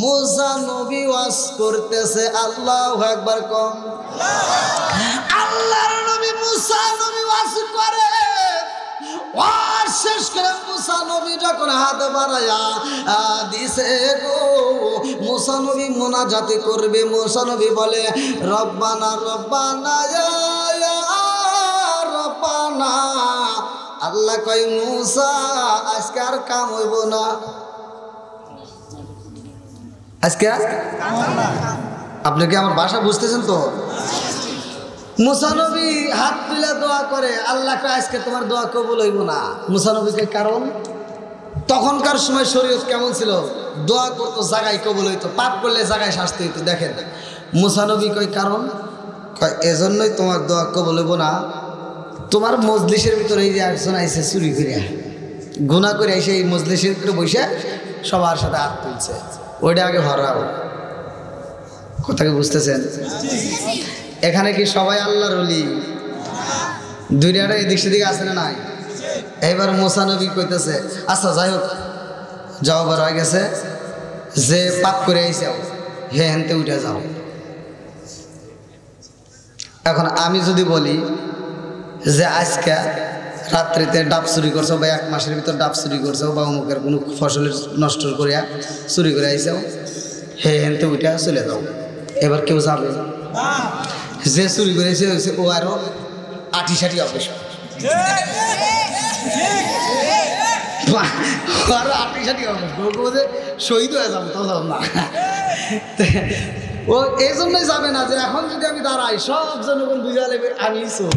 মুসা নবী ওয়াজ করতেছে, আল্লাহু আকবার কম। আল্লাহর নবী মুসা নবী ওয়াজ করে, ওয়াজ শেষ করে মুসা নবী যখন হাত বাড়ায়া দিছে গো, মুসা নবী মোনাজাত করবে। মুসা নবী বলে, রব্বানা রব্বানা ইয়া রব্বানা। আল্লাহ কয়, মুসা আজকে আর কাম হইব না, আজকে আপনি কি আমার ভাষা বুঝতেছেন তো? মুসা নবী হাত তুলে দোয়া করে, আল্লাহ কয় আজকে তোমার দোয়া কবুল হইব না। মুসা নবীকে কারণ তখনকার সময় শরীয়ত কেমন ছিল, দোয়া করতো জায়গায় কবুল হইতো, পাপ করলে জায়গায় শাস্তি হইতো। দেখেন মুসা নবী কয় কারণ, কয় এজন্যই তোমার দোয়া কবুল হইব না, তোমার মজলিসের ভিতরে এই যে একজন আইসে চুরি করে গুনাহ করে এসে এই মজলিসের ভিতরে বসে সবার সাথে হাত তুলছে, ওইটা আগে হরাও। কথা কি বুঝতেছেন? এখানে কি সবাই আল্লাহর ওলি? দুনিয়াটা এদিক সেদিকে আছে না নাই? এইবার মুসা নবী কইতেছে, আচ্ছা যাই হোক, যাও বার হয়ে গেছে, যে পাপ করে আইছে হে হেনতে উঠে যাও। এখন আমি যদি বলি যে আজকে রাত্রিতে ডাব চুরি করছো, বা 1 মাসের ভিতর ডাব চুরি করছো, বা অমুকের কোনো ফসলের নষ্ট করিয়া চুরি করে আইসাও, হে হেনতে উঠে চলে যাও। এবার কেউ যাবে? যে চুরি করেছে হয়েছে ও আরো 80-60 অফিস, আরো 80-60 অফিস শহীদ হয়ে যাবো, তাও যাব না। ও এই জন্যই যাবে না যে এখন যদি আমি দাঁড়াই সব জনগণ বুঝা নেবে আমি চোর।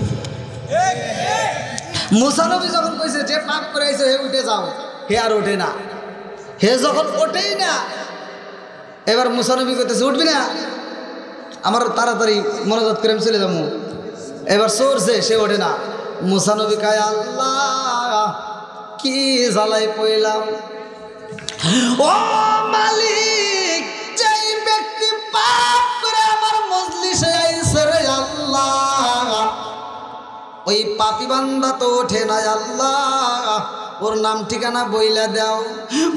মুসা নবী যখন কইছে যে পাপ করে আইছে হে উঠে যাও, হে আর ওঠে না। হে যখন ওঠেই না, এবার মুসা নবী কইতেছে উঠবি না, আমার তাড়াতাড়ি মনোজাত করে আমি চলে যাবো। এবার চোর সে ওঠে না। মুসা নবী কয়, আল্লাহ কি জ্বালাই পড়লাম, ও মালিক, যেই ব্যক্তি পাপ করে আমার মজলিসে আইছে রে আল্লাহ, ওই পাপী বান্দা তো ওঠে না আল্লাহ, ওর নাম ঠিকানা বইলা দাও।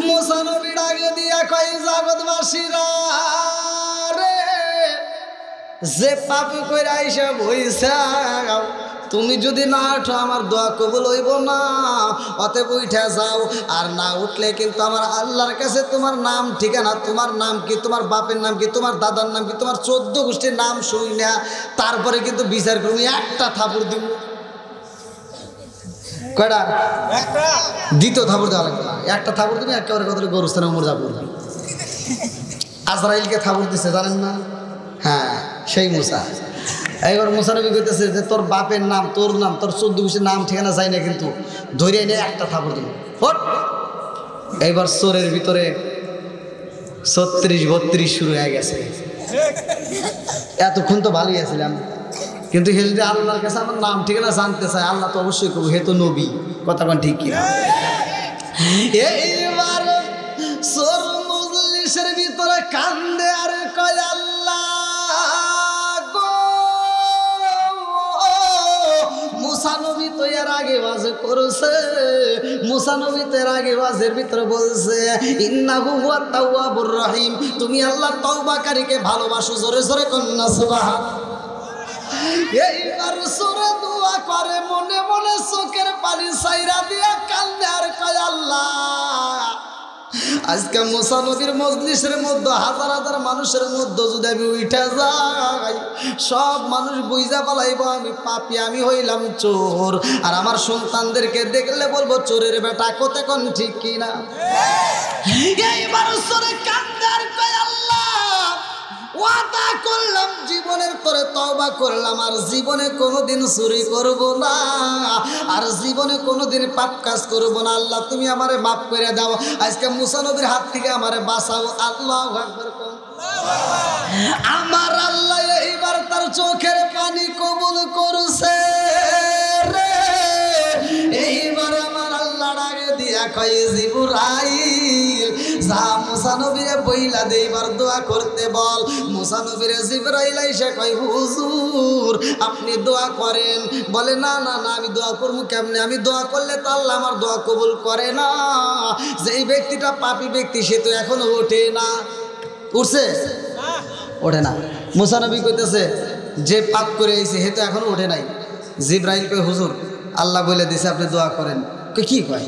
মুসা নবী ডাকে দিয়া কয়, জগৎবাসীরা রে, যে পাপী কইরা আইসা বইছা, তুমি যদি না ওঠো আমার দোয়া কবুল হইব না, অতএব উঠে যাও। আর না উঠলে কিন্তু আমার আল্লাহর কাছে তোমার নাম ঠিকানা, তোমার নাম কি, তোমার বাপের নাম কি, তোমার দাদার নাম কি, তোমার 14 গোষ্ঠীর নাম শুই না, তারপরে কিন্তু বিচার করবো, একটা থাপড় দিব। কয়টা? দ্বিতীয় থাপড় দেওয়া লাগবে না, একটা থাপড় দিবি, একেবারে কত গরুস্থানে উমর যাবো। আজরাইলকে থাপড় দিচ্ছে জানেন না? হ্যাঁ, সেই মুসা। এইবার মুসা নবী কইতেছে যে তোর বাপের নাম, তোর নাম, তোর 14 গোষ্ঠীর নাম ঠিকানা চাই না, কিন্তু ধরে এনে একটা থাপড় দিব। এইবার চোরের ভিতরে 36-32 শুরু হয়ে গেছে। এতক্ষণ তো ভালোই আছিলাম, কিন্তু হে যদি আল্লাহর কাছে আমার নাম ঠিকানা জানতে চায়, আল্লাহ তো অবশ্যই করবো, হে তো নবী। কথা কোন ঠিক কিনা? এইবার চোর মজলিসের ভিতরে কান্দে আর কয়, আল্লাহ গো, মুসা নবী তো এর আগে ওয়াজ করছে, মুসা নবী তো এর আগে ওয়াজের ভিতরে বলছে, ইন্নাহু হুয়াত তাওয়াবুর রহিম, তুমি আল্লাহ তওবাকারীকে ভালোবাসো। জোরে জোরে কন্যা সুবহানাল্লাহ। এইবার সূরা দোয়া করে, মনে মনে চোখের পানি ছাইরা দিয়া কান্দে আর কয়, আল্লাহ আজকে মুসা নবীর মজলিসের মধ্যে হাজার হাজার মানুষের মধ্যে যদি আমি উঠে যাই, সব মানুষ বুঝা পালাইব আমি পাপী, আমি হইলাম চোর, আর আমার সন্তানদেরকে দেখলে বলবো চোরের বেটা। কোতে কোন ঠিক কিনা? এইবার চোরে কান্দে আর কয়, আল্লাহ ওয়াদা করলাম, জীবনের পরে তওবা করলাম, আর জীবনে কোনোদিন চুরি করব না, আর জীবনে কোনোদিন পাপ কাজ করব না। আল্লাহ তুমি আমারে মাফ করে দাও, আজকে মুসা নবীর হাত থেকে আমারে বাঁচাও। আল্লাহু আকবার। আমার আল্লাহ এইবার তার চোখের পানি কবুল করছে রে। এইবার আমার আল্লাহ ডাকে দিয়া কয়, জিবরাইল যা মুসা নবীরে বইলা দে, এবার দোয়া করতে বল। মুসা নবীরে জিবরাইল আইসা কয়, হুজুর আপনি দোয়া করেন। বলে, না না না, আমি দোয়া করবো কেমনে? আমি দোয়া করলে তো আল্লাহ আমার দোয়া কবুল করে না। যেই ব্যক্তিটা পাপী ব্যক্তি সে তো এখনো ওঠে না। উঠছে? ওঠে না। মুসা নবী কইতেছে যে পাপ করে আইছে হে তো এখনো ওঠে নাই। জিব্রাইল কই হুজুর আল্লাহ বলে দিছে আপনি দোয়া করেন। কি কয়?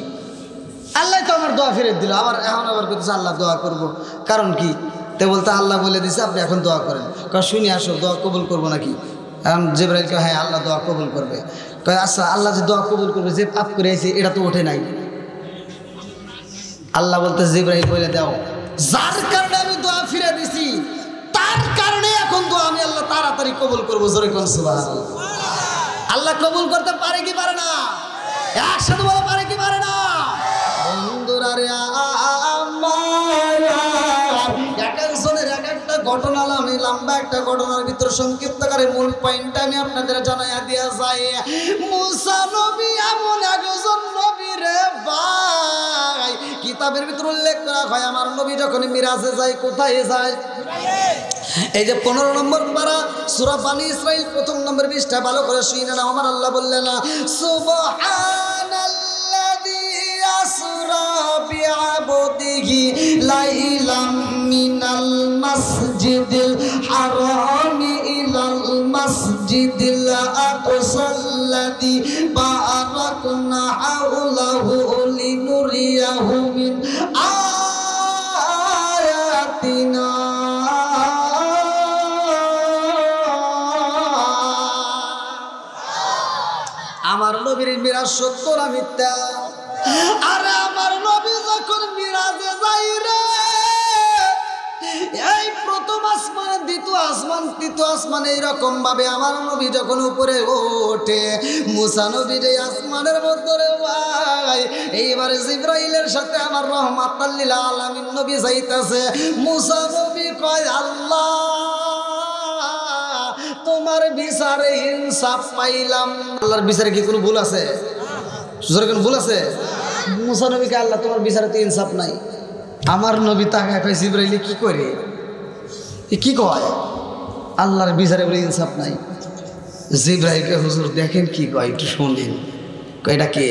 আল্লাহ তো আমার দোয়া ফিরে দিল, এখন আবার কইতেছে আল্লাহ দোয়া করব, কারণ কি? তে বলতে আল্লাহ বলে দিছে আপনি এখন দোয়া করেন। কয় শুনি আসো, দোয়া কবুল করবো নাকি? এখন জিব্রাইল কয় হ্যাঁ আল্লাহ দোয়া কবুল করবে। কয় আচ্ছা আল্লাহ যে দোয়া কবুল করবে, যে পাপ করে আইছে এটা তো ওঠে নাই। আল্লাহ বলতে জিব্রাইল বলে দাও যার কারণে আমি দোয়া ফিরে দিছি তার কারণে এখন দোয়া আমি আল্লাহ তাড়াতাড়ি কবুল করবো। জোরে কোন সুবহানাল্লাহ। আল্লাহ কবুল করতে পারে কি পারে না? একসাথে বলে পারে কি পারে না? বন্ধুরা রে আমার এক একজনের এক একটা ঘটনা, আমি লম্বা একটা ঘটনার ভিতর সংক্ষিপ্ত করে মূল পয়েন্টটা আমি আপনাদের জানাইয়া দিয়া যাই। মুসা নবী এমন একজন নবী রে ভাই, কিতাবের ভিতর উল্লেখ করা হয় আমার নবী যখন মিরাজে যায়, কোথায় যায়? এই যে 15 নম্বর পারা সূরা বানী ইসরাইল 1ম নম্বর পৃষ্ঠা ভালো করে শুনে নাও। আমার আল্লাহ বললেন না সুবহানাল্লাযী আসরা বিআবদিহি লাইলাম মিনাল মাসজিদিল হারামি ইলাল মাসজিদিল আকসাল্লাযী বারাকনা হাওলাহু লিনুরিয়াহু মিন আয়াতিনা। আমার নবীর মিরাজ সত্য না মিথ্যা? আরে আমার নবী যখন মিরাজে যাই রে, এই প্রথম আসমান দ্বিতীয় আসমান তৃতীয় আসমান এইরকম ভাবে আমার নবী যখন উপরে ওঠে, মুসা নবী যে আসমানের মধ্যে রে ভাই, এইবারে জিবরাইলের সাথে আমার রহমাতাল লিল আলামিন নবী যাইতাছে। মুসা নবী কয় আল্লাহ তোমার বিচারে ইনসাফ পাইলাম। আল্লাহর বিচারে কি কোনো ভুল আছে? সুতরাং কোনো ভুল আছে? মুসা নবীকে আল্লাহ তোমার বিচারে তো ইনসাফ নাই। আমার নবী তাকে কয় জিবরাইল কি করে, কি কয় আল্লাহর বিচারে বলে ইনসাফ নাই? জিবরাইলকে হুজুর দেখেন কি কয়, একটু শুনলেন। কয় এটা কে?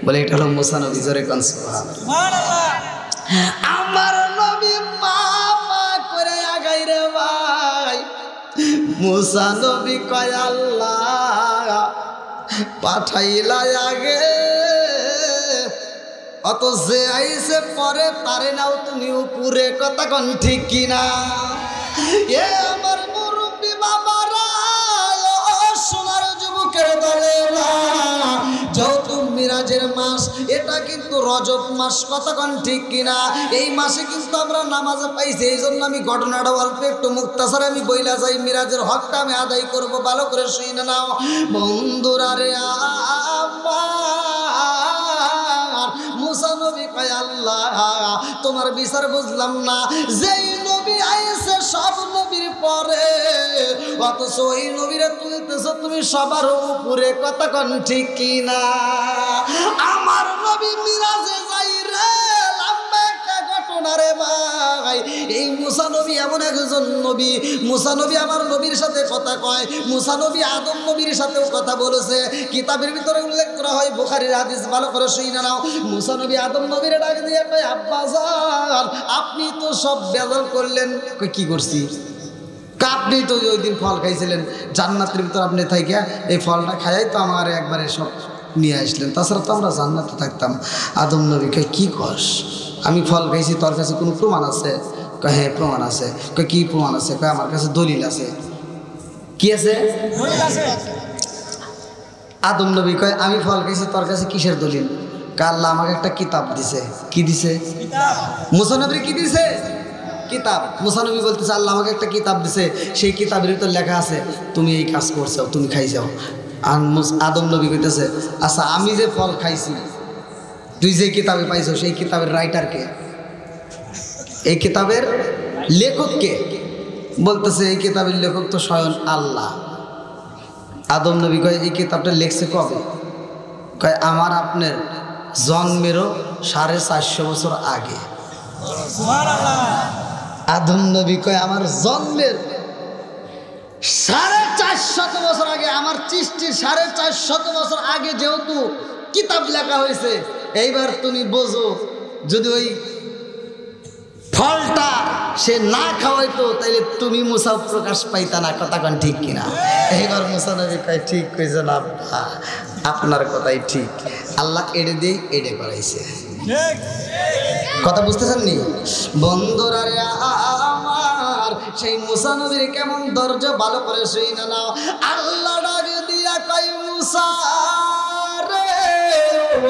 বলে এটা হলো মুসা নবী। জোরে কোন সুবহানাল্লাহ। আমার নবী মা করে আগাই রে ভাই। মুসা নবী কয় আল্লাহ পাঠাইলা আগে, অত যে আইসে পরে তারে নাও তুমি উপরে, কথা কোন ঠিক কিনা? এ আমার মুরব্বী বাবারা, সোনার যুবকের দলেরা, যেহেতু মিরাজের মাস, এটা কিন্তু রজব মাস, কথা কোন ঠিক কিনা? এই মাসে কিন্তু আমরা নামাজে পাইছি। এই জন্য আমি ঘটনাটা অল্প একটু মুক্তাসারে আমি বইলা যাই, মিরাজের হকটা আমি আদায় করব। ভালো করে শুনে নাও বন্ধুরা রে আমার। মুসা নবী কয় আল্লাহ তোমার বিচার বুঝলাম না, যেই নবী আইছে সব নবীর পরে, অথচ ওই নবীরে তুলতেছ তুমি সবার উপরে, কথা কোন ঠিক কিনা? আমার নবী মিরাজে যাই রে, লম্বা একটা ঘটনা রে ভাই। এই মুসা নবী এমন একজন নবী, মুসা নবী আমার নবীর সাথে কথা কয়। মুসা নবী আদম নবীর সাথেও কথা বলেছে। কিতাবের ভিতরে উল্লেখ করা হয়, বুখারীর হাদিস, ভালো করে শুনে নাও। মুসা নবী আদম নবীর ডাক দিয়ে কয় আব্বাজান আপনি তো সব বেজাল করলেন। কই কি করছি? আপনি তো ওই দিন ফল খাইছিলেন জান্নাতের ভিতর, আপনি থাইকা এই ফলটা খাইয়াই তো আমার একবারে সব নিয়ে আসলেন, তাছাড়া তো আমরা জান্নাতে থাকতাম। আদম নবীকে কি কস? আমি ফল খাইছি, তোর কাছে কোনো প্রমাণ আছে? কয় হ্যাঁ প্রমাণ আছে। কয় কি প্রমাণ আছে? কয় আমার কাছে দলিল আছে। কি আছে? আদম নবী কয় আমি ফল খাইছি, তোর কাছে কিসের দলিল? কয় আল্লাহ আমাকে একটা কিতাব দিছে। কি দিছে? মুসা নবী কি দিছে? কিতাব। মুসা নবী বলতেছে আল্লাহ আমাকে একটা কিতাব দিছে, সেই কিতাবের ভিতর লেখা আছে তুমি এই কাজ করছো, তুমি খাই যাও। আর আদম নবী কইতেছে আচ্ছা আমি যে ফল খাইছি তুই যে কিতাবে পাইছো সেই কিতাবের রাইটার কে? এই কিতাবের লেখক কে? বলতেছে এই কিতাবের লেখক তো স্বয়ং আল্লাহ। আদম নবী কয় এই কিতাবটা লেখছে কবে? কয় আমার আপনার জন্মেরও 450 বছর আগে। আদম নবী কয় আমার জন্মের 450 বছর আগে, আমার সৃষ্টির 450 বছর আগে যেহেতু কিতাব লেখা হয়েছে, এইবার তুমি বোঝো যদি ওই ফলটা সে না খাওয়াইতো তাইলে তুমি মুসা প্রকাশ পাইতা না, কথা কন ঠিক কিনা? এইবার মুসা নবী কয় ঠিক কইছে না, আপনার কথাই ঠিক, আল্লাহ এড়ে দিয়ে এড়ে করাইছে। কথা বুঝতেছেন নি বন্ধুরা রে আমার? সেই মুসা নবীর কেমন ধৈর্য ভালো করে শুই না নাও। আল্লাহ ডাক দিয়া কয় মুসা রে,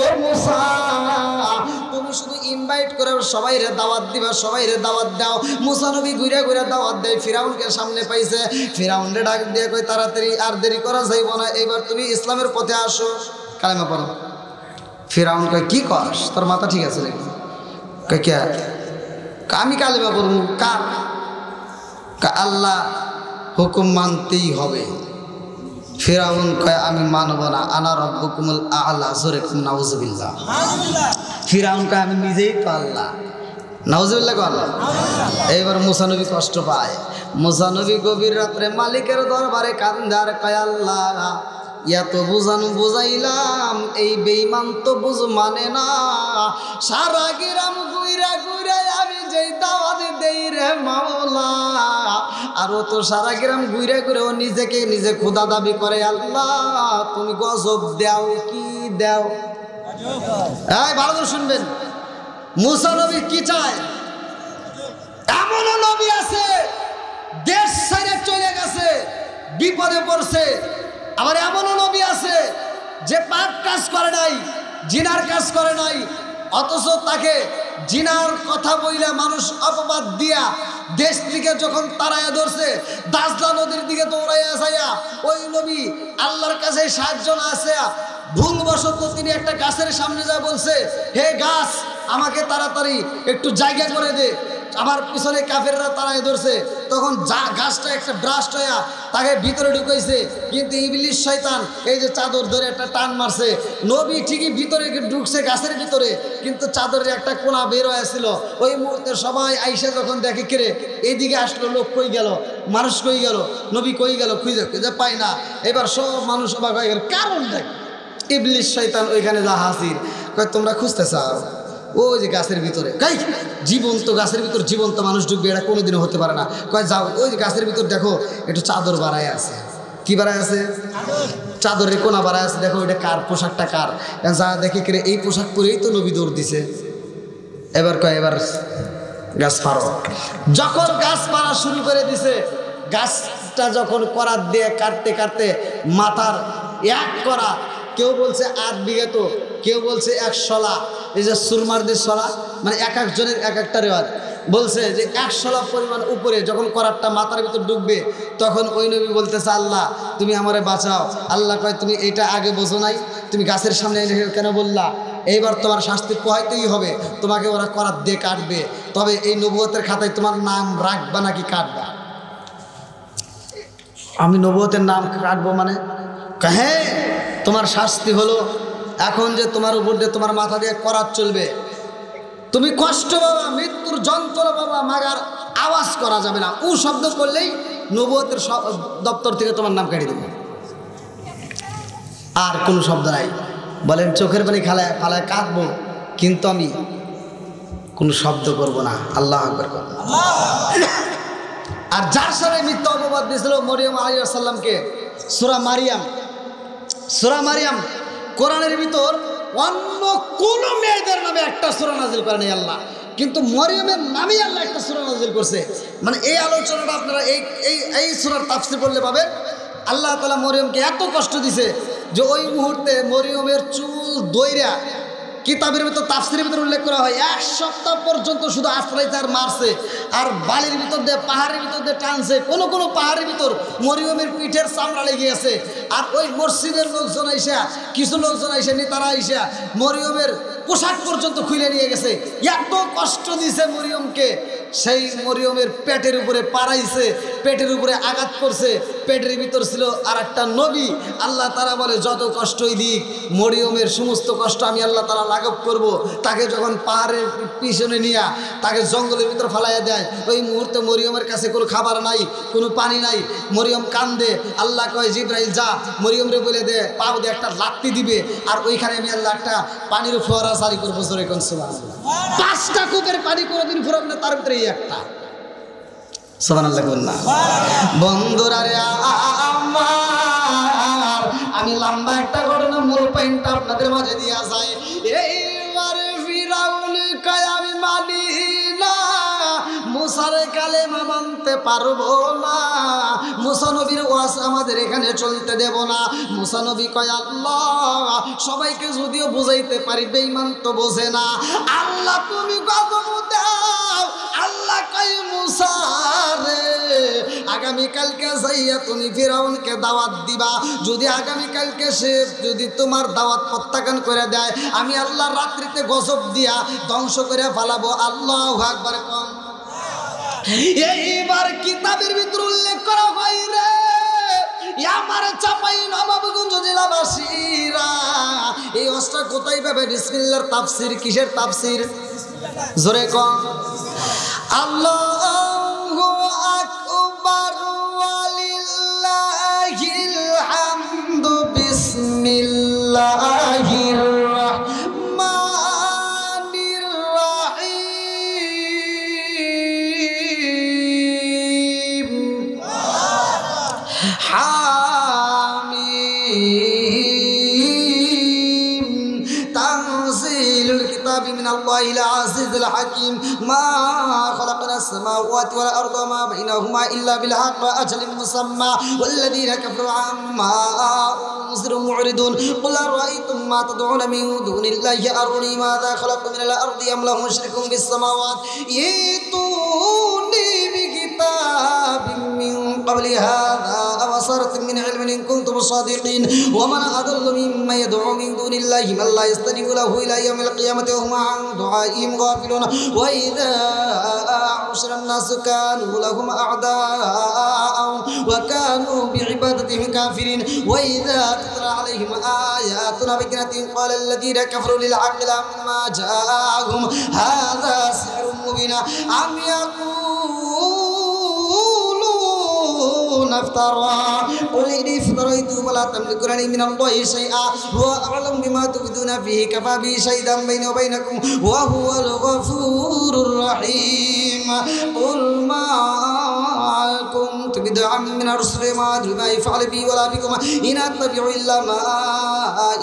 ও মুসা তুমি শুধু ইনভাইট করে সবাইরে দাওয়াত দিবা, সবাইরে দাওয়াত দাও। মুসা নবী ঘুরে ঘুরে দাওয়াত দেয়, ফিরাউনকে সামনে পাইছে, ফিরাউনরে ডাক দিয়ে কই তাড়াতাড়ি আর দেরি করা যাইব না, এবার তুমি ইসলামের পথে আসো, কালেমা পড়ো। ফিরাউন কয় কি করস, তোর মাথা ঠিক আছে নাকি? কয় কে? আমি কালেমা পড়বো, কার? আল্লাহ হুকুম মানতেই হবে। ফিরাউন কয় আমি মানব না, আনা রব্বুকুমুল আ'লা, জোরে কুম নাউজুবিল্লাহ। ফিরাউন কয় আমি নিজেই তো আল্লাহ, নাউজুবিল্লাহ কয় আল্লাহ। এইবার মুসা নবী কষ্ট পায়, মুসা নবী গভীর রাত্রে মালিকের দরবারে কান্দে আর কয় আল্লাহ এত বুঝানো বুঝাইলাম, এই বেঈমান তো বুঝ মানে না, সারা গ্রাম ঘুইরা ঘুরে আমি যেই দাওয়াত দেই রে মাওলা, আর ও তো সারা গ্রাম ঘুরে ঘুরে ও নিজেকে নিজে খোদা দাবি করে। আল্লাহ তুমি গজব দাও, কি দাও? এই ভালো করে শুনবেন, মুসা নবী কি চায়? এমনও নবী আছে দেশ ছেড়ে চলে গেছে, বিপদে পড়ছে। আবার এমনও নবী আছে যে পাপ কাজ করে নাই, জিনার কাজ করে নাই, অথচ তাকে জিনার কথা বইলে মানুষ অপবাদ দিয়া দেশ থেকে যখন তাড়াইয়া ধরছে, দাজলা নদীর দিকে দৌড়াইয়া যাইয়া ওই নবী আল্লাহর কাছে সাহায্য না আছে, ভুলবশত তিনি একটা গাছের সামনে যা বলছে, হে গাছ আমাকে তাড়াতাড়ি একটু জায়গা করে দে, আমার পিছনে কাফেররা তাড়াই ধরছে। তখন গাছটা একটা ব্রাস্ট হইয়া তাকে ভিতরে ঢুকাইছে, কিন্তু ইবলিশ শয়তান এই যে চাদর ধরে একটা টান মারছে, নবী ঠিকই ভিতরে ঢুকছে গাছের ভিতরে, কিন্তু চাদরের একটা কোনা বের হয়েছিল। ওই মুহূর্তে সবাই আইসা যখন দেখে কেড়ে এইদিকে আসলো, লোক কই গেল, মানুষ কই গেল, নবী কই গেল, খুঁজে খুঁজে পাই না। এবার সব মানুষ অবাক হয়ে গেল, কারণ দেখ ইবলিশ শয়তান ওইখানে যা হাসির, কয় তোমরা খুঁজতে চাও ওই যে গাছের ভিতরে, কাই জীবন্ত গাছের ভিতর জীবন্ত মানুষ ঢুকবে, এটা কোনোদিনও হতে পারে না। কয় যাও ওই যে গাছের ভিতর দেখো একটু চাদর বাড়ায় আছে। কি বাড়ায় আছে? চাদরের কোনা বাড়ায় আছে, দেখো এটা কার, পোশাকটা কার? যা দেখে কেড়ে এই পোশাক পরেই তো নবী দৌড় দিছে। এবার কয় এবার গাছ পারো। যখন গাছ পাড়া শুরু করে দিছে, গাছটা যখন করাত দিয়ে কাটতে কাটতে মাথার এক করা, কেউ বলছে 8 বিঘা, তো কেউ বলছে 1 শলা, এই যে সুরমারদের শলা, মানে এক একজনের এক একটা রেওয়াজ বলছে যে 1 শলা পরিমাণ উপরে যখন করাতটা মাথার ভিতর ঢুকবে, তখন ওই নবী বলতেছে আল্লাহ তুমি আমারে বাঁচাও। আল্লাহ কয় তুমি এটা আগে বোঝো নাই, তুমি গাছের সামনে কেন বললা? এইবার তোমার শাস্তি পোহাইতেই হবে, তোমাকে ওরা করাত দিয়ে কাটবে, তবে এই নবুয়তের খাতায় তোমার নাম রাখবা নাকি কাটবা? আমি নবুয়তের নাম কাটবো মানে? হ্যাঁ, তোমার শাস্তি হলো এখন যে তোমার উপর দিয়ে তোমার মাথা দিয়ে করাত চলবে, তুমি কষ্ট পাবা, মৃত্যুর যন্ত্রণা পাবা, মাগার আওয়াজ করা যাবে না, ও শব্দ করলেই নবুয়তের দপ্তর থেকে তোমার নাম কাটিয়ে দেবে, আর কোনো শব্দ নাই। বলেন চোখের পানি খালায় ফালায় কাঁদবো, কিন্তু আমি কোনো শব্দ করব না, আল্লাহ আকবার করব। আর যার সাথে মিথ্যা অপবাদ দিয়েছিল মরিয়ম আলাইহিস সালামকে, সূরা মারিয়াম কোরআনের ভিতর অন্য কোন মেয়েদের নামে একটা সূরা নাজিল করে নাই আল্লাহ, কিন্তু মরিয়মের নামে আল্লাহ একটা সূরা নাজিল করছে। মানে এই আলোচনাটা আপনারা এই সূরার তাফসীর পড়লে পাবেন। আল্লাহ তাআলা মরিয়মকে এত কষ্ট দিছে যে ওই মুহূর্তে মরিয়মের চুল দইরা, কিতাবের ভিতর তাফসীরের ভিতর উল্লেখ করা হয় 1 সপ্তাহ পর্যন্ত শুধু আশ্রয় তার মারছে, আর বালির ভিতর দিয়ে পাহাড়ের ভিতর দিয়ে টানছে, কোনো পাহাড়ের ভিতর মরিয়মের পিঠের চামড়া লেগে আছে। আর ওই মসজিদের লোকজন আইসা, কিছু লোকজন আইসা নেতারা আইসা মরিয়মের পোশাক পর্যন্ত খুলে নিয়ে গেছে, এত কষ্ট দিছে মরিয়মকে। সেই মরিয়মের পেটের উপরে পাড়াইছে, পেটের উপরে আঘাত করছে, পেটের ভিতর ছিল আর একটা নবী। আল্লাহ তাআলা বলে যত কষ্টই দিক, মরিয়মের সমস্ত কষ্ট আমি আল্লাহ তাআলা লাঘব করব। তাকে যখন পাহাড়ের পিছনে নিয়ে তাকে জঙ্গলের ভিতর ফালাইয়া দেয়, ওই মুহূর্তে মরিয়মের কাছে কোনো খাবার নাই, কোনো পানি নাই, মরিয়ম কান্দে। আল্লাহ কয় জিব্রাইল যা মরিয়মরে বলে দে, পাও দিয়ে একটা লাত্তি দিবে, আর ওইখানে আমি আল্লাহ একটা পানির ফোয়ারা জারি করবো। জোরে কোন সুবহানাল্লাহ। 5টা কূপের পানি কোনোদিন ফুরাবে না, তার ভিতরে একটা। সুবহানাল্লাহ বলুন না। বন্ধুরা রে আমার, আমি লম্বা একটা ঘটনা মূল পয়েন্টটা আপনাদের মাঝে দিয়া যায়। এইবার ফিরাউন কয় আমি মানি না, মুসার কালেমা মানতে পারবো না, মুসা নবীর ওয়াজ আমাদের এখানে চলতে দেব না। মুসা নবী কয় আল্লাহ সবাইকে যদিও বুঝাইতে পারি, বেঈমান তো বোঝে না, আল্লাহ তুমি গজব দাও। আল্লাহ কয় মুসা রে আগামীকালকে যাইয়া তুমি ফিরাউনকে দাওয়াত দিবা, যদি আগামীকালকে সে যদি তোমার দাওয়াত প্রত্যাখ্যান করে দেয়, আমি আল্লাহ রাত্রিতে গজব দিয়া ধ্বংস করে ফেলাবো। আল্লাহু আকবার কোন। এইবার কিতাবের ভিতর উল্লেখ করা হয় রে আমার চাপাই নবাবগঞ্জ জেলাবাসীরা, এই অস্ত্র কোথায় পাবে? বিসমিল্লাহর তাফসীর। কিসের তাফসীর? জোরে কোন। আল্লাহু আকবার ওয়ালিল্লাহিল হামদু। বিসমিল্লাহির রাহমানির রাহিম। হামিম। তানজিলুল কিতাবি মিনাল্লাহিল আজিজিল হাকিম। মা খালাকনাস সামাওয়াতি ওয়াল আরদা মা বাইনাহুমা ইল্লা বিল হাক্কি ওয়া আজালিন মুসাম্মা ওয়াল্লাযীনা কাফারু আম্মা উনজিরু মু'রিদুন। কুল আরাআইতুম মা তাদউনা মিন দুনিল্লাহি আরুনি মাযা খালাকু মিনাল আরদি আম লাহুম শিরকুন ফিস সামাওয়াতি ইতুনি বিকিতাবিম মিন ক্বাবলি হাযা আও আসারাতিন মিন ইলমিন ইন কুনতুম সাদিকিন। ওয়া মান আযাল্লু মিম্মান ইয়াদউ মিন দুনিল্লাহি মান লা ইয়াস্তাজিবু লাহু ইলা ইয়াউমিল কিয়ামাতি ওয়া হুম আন দুআইহিম গাফিলুন। ওয়া ইযা উশিরা الناس كانوا لهم أعداء وكانوا بعبادتهم كافرين. وإذا تتلى عليهم آياتنا بينات قال الذين كفروا للحق لما جاءهم هذا سحر مبين أم يقولون افترى قل إن افتريت فلا تملكون لي من الله شيئا هو أعلم بما تبدون فيه كفى به شهيدا بيني وبينكم وهو الغفور الرحيم. قل ما كنت بدعا من الرسل ما أدري ما يفعل بي ولا بكم إن أتبع إلا ما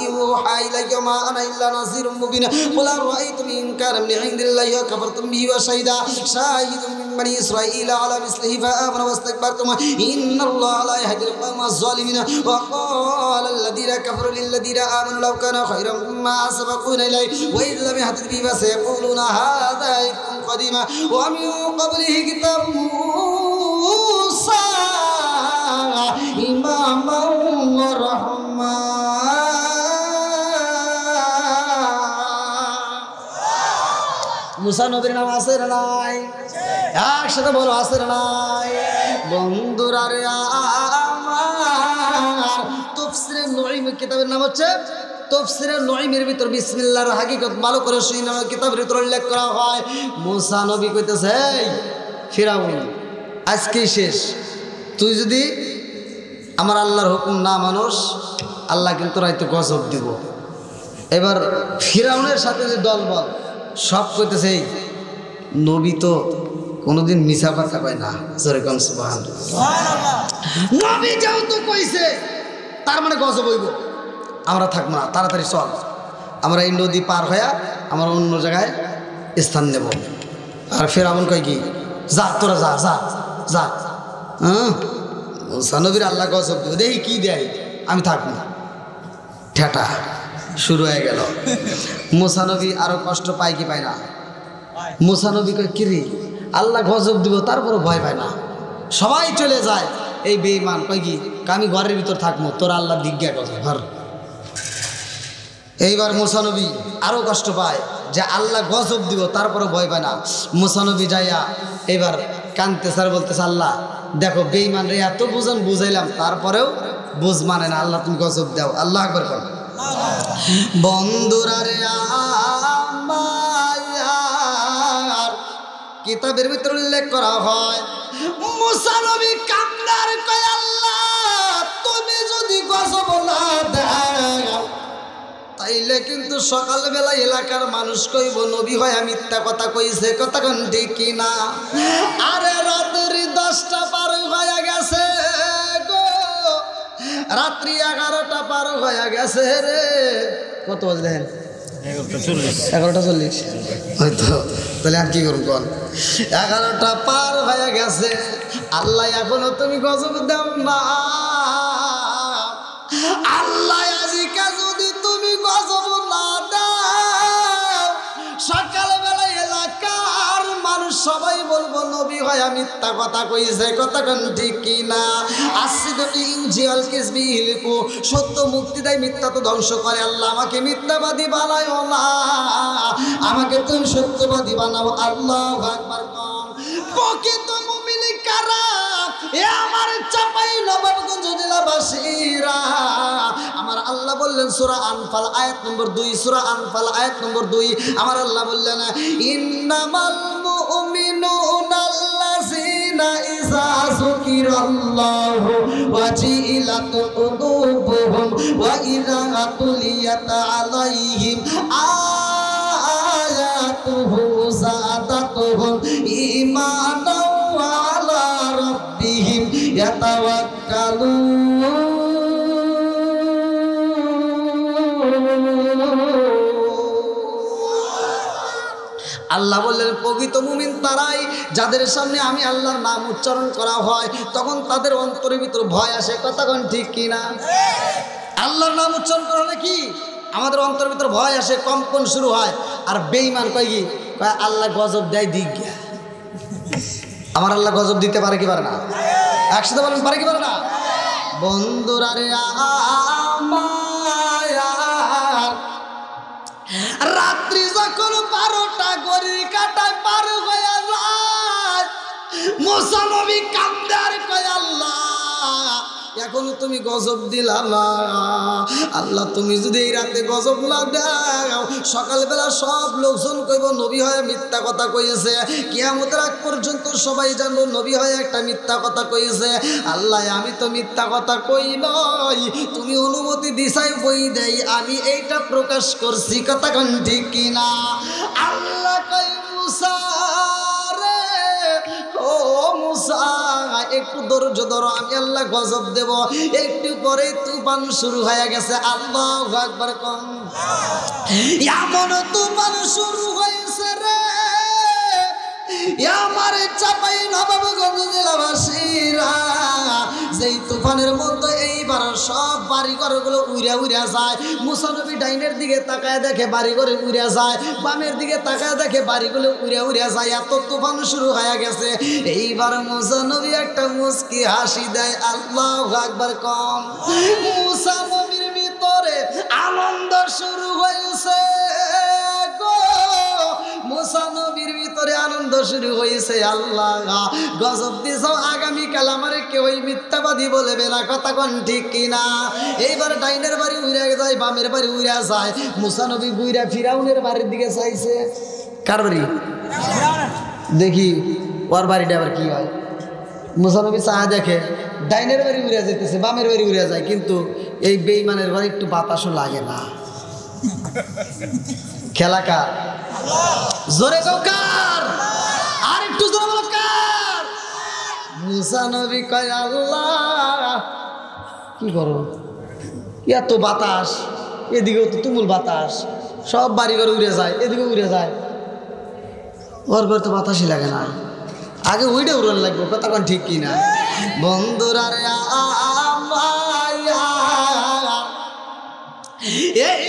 يوحى إلي وما أنا إلا نذير مبين. قل أرأيتم إن كان من عند الله وكفرتم به وشهد شاهد من بني إسرائيل على مثله فآمنوا واستكبرتم إن الله لا يهدي القوم الظالمين. وقال الذين كفروا للذين آمنوا لو كان خيرا ما سبقونا إليه وإذ لم يهتدوا به فسيقولون هذا إفك قديم ومن قبله كتاب موسى إماما ورحمة. মুসা নবীর নাম আছে না নাই? একসাথে বলো আছে না নাই? বন্ধুরা রে আমার, তাফসীরে নুঈম কিতাবের নাম হচ্ছে তাফসীরে নুঈমের ভিতর বিসমিল্লাহর হাকিকত ভালো করে শুনে কিতাবের ভিতর উল্লেখ করা হয়। মুসা নবী কইতেছে এই ফিরাউন আজকে শেষ, তুই যদি আমার আল্লাহর হুকুম না মানুষ আল্লাহ কিন্তু রাইতে গজব দিব। এবার ফিরাউনের সাথে যে দলবল সব কইতেছে এই নবী তো কোনোদিন মিছা কথা কয় না। যেরকম সুবহানাল্লাহ, নবী যেহেতু কইছে তার মানে গজব হইব, আমরা থাকবো না, তাড়াতাড়ি চল, আমরা এই নদী পার হইয়া আমরা অন্য জায়গায় স্থান নেব। আর ফিরাউন কয় কি যা তোরা যা যা যা। মুসা নবীর আল্লাহ গজব দিব, দেখি কি দেয়, আমি থাকবো না। ঠেটা শুরু হয়ে গেল। মুসা নবী আরো কষ্ট পায় কি পায় না? মুসা নবী কয় কিরে আল্লাহ গজব দিব, তারপরে ভয় পায় না, সবাই চলে যায়। এই বেঈমান কয় কি আমি ঘরের ভিতর থাকবো, তোর আল্লাহ দিজ্ঞা কথা ঘর। এইবার মুসা নবী আরো কষ্ট পায় যে আল্লাহ গজব দিব, তারপরে ভয় পায় না। মুসা নবী যাইয়া এবার কানতে স্যার বলতেছে আল্লাহ দেখো বেঈমান রে এত বুঝান বুঝাইলাম, তারপরেও বুঝ মানে না, আল্লাহ তুমি গজব দাও। আল্লাহ আকবার কর। বন্ধুরা রে আমার, কিতাবের ভিতর উল্লেখ করা হয় মুসা নবী কান্নার কয় আল্লাহ তুমি যদি গজব না দাও তাইলে কিন্তু সকালবেলা এলাকার মানুষ কইব নবী হয় মিথ্যা কথা কইছে, কথা কোন ঠিক কিনা? আরে রাতের 10 রাত্রি 11টা পার হয়ে গেছে রে। কত বাজে দেখেন? 11:40 হয়তো। তাহলে আর কি করুন কোন? 11টা পার হয়ে গেছে। আল্লাহ এখনো তুমি গজব দাও না। আল্লাহ আজিকা যদি তুমি গজব না দাও, সকালবেলা এলাকার মানুষ সবাই বলবো নবী হয় মিথ্যা কথা কইছে। কথা কোন ঠিক কি না? আসিদকি ইউজিয়াল কিসবি হিলকু, সত্য মুক্তি দেয়, মিথ্যা তো ধ্বংস করে। আল্লাহ আমাকে মিথ্যাবাদী বানায়ও না, আমাকে তুমি সত্যবাদী বানাও। আল্লাহু আকবার। কম প্রকৃত মুমিন কারা? এ আমার চাপাই নবাবগঞ্জ জেলাবাসীরা। আমার আল্লাহ বললেন সূরা আনফাল আয়াত নম্বর 2, সূরা আনফাল আয়াত নম্বর 2, আমার আল্লাহ বললেন ইন্নামাল মুমিনুনা আল্লাযিনা ইযা যুকিরাল্লাহু ওয়াজিলাত কুলুবুহুম ওয়া ইযা তুলিয়াত আলাইহিম আয়াতুহু যাদাতুহুম ঈমানাও ওয়া আলা রাব্বিহিম ইয়াতাওয়াক্কালুন। আল্লাহ বললেন প্রকৃত মুমিন তারাই যাদের সামনে আমি আল্লাহর নাম উচ্চারণ করা হয় তখন তাদের অন্তরের ভিতর ভয় আসে। কথা কোন ঠিক কি না? আল্লাহর নাম উচ্চারণ করা হলে কি আমাদের অন্তরের ভিতর ভয় আসে, কম্পন শুরু হয়। আর বেঈমান কয় কি? কয় আল্লাহ গজব দেয় দিক গিয়া। আমার আল্লাহ গজব দিতে পারে কি পারে না? একসাথে বলেন পারে কি পারে না? বন্ধুরা রে আমার, রাত্রি যখন 12টা ঘড়ির কাঁটায় পার হয়ে যায়, মুসা নবী কান্দে আর কয় আল্লাহ এখনো তুমি গজব দিলা না। আল্লাহ তুমি যদি এই রাতে গজব না দাও, সকালবেলা সব লোকজন কইব নবী হয়ে মিথ্যা কথা কইছে। কিয়ামতের আগ পর্যন্ত সবাই জানবো নবী হয়ে একটা মিথ্যা কথা কইছে। আল্লাহ আমি তো মিথ্যা কথা কই নাই, তুমি অনুমতি দিছাই বই দেই আমি এইটা প্রকাশ করছি। কথা কোন ঠিক কিনা? আল্লাহ কই মুসা রে, ও মুসা একটু ধৈর্য ধরো, আমি আল্লাহ গজব দেব। একটু পরে তুফান শুরু হয়ে গেছে। আল্লাহু আকবার। কম এমন তুফান শুরু হয়েছে রে, আমার চাপাই নবাবগঞ্জ জেলাবাসীরা, যেই তুফানের মধ্যে এইবার সব বাড়িঘরগুলো উড়ে উড়ে যায়। মুসা নবী ডাইনের দিকে তাকায় দেখে বাড়িঘরে উড়ে যায়, বামের দিকে তাকায় দেখে বাড়িগুলো উড়ে উড়ে যায়। এত তুফান শুরু হয়ে গেছে। এইবার মুসা নবী একটা মুস্কি হাসি দেয়। আল্লাহু আকবার। কম মুসা নবীর ভিতরে আনন্দ শুরু হয়েছে গো, মুসা নবীর ভিতরে আনন্দ শুরু হয়েছে। আল্লাহ গজব দিছো, আগামীকাল আমার কেউ মিথ্যাবাদী বলবে না। কথা কোন ঠিক কিনা? এইবার ডাইনের বাড়ি উড়ে যায়, বামের বাড়ি উড়ে যায়। মুসা নবী বুইরা ফিরাউনের বাড়ির দিকে চাইছে। কার বাড়ি? দেখি ওর বাড়িটা আবার কি হয়। মুসা নবী চাহা দেখে ডাইনের বাড়ি উড়ে যেতেছে, বামের বাড়ি উড়ে যায়, কিন্তু এই বেঈমানের ঘরে একটু বাতাসও লাগে না। খেলা কার? জোরে গো কার? আর একটু জোরে বলো কার? মুসা নবী কয় আল্লাহ কি করো, এত বাতাস, এদিকেও তো তুমুল বাতাস, সব বাড়ি ঘরে উড়ে যায়, এদিকে উড়ে যায়, ওর ঘরে তো বাতাসই লাগে না। আগে ওইটা উড়ান লাগবে। কথা কোন ঠিক কিনা? বন্ধুরা রে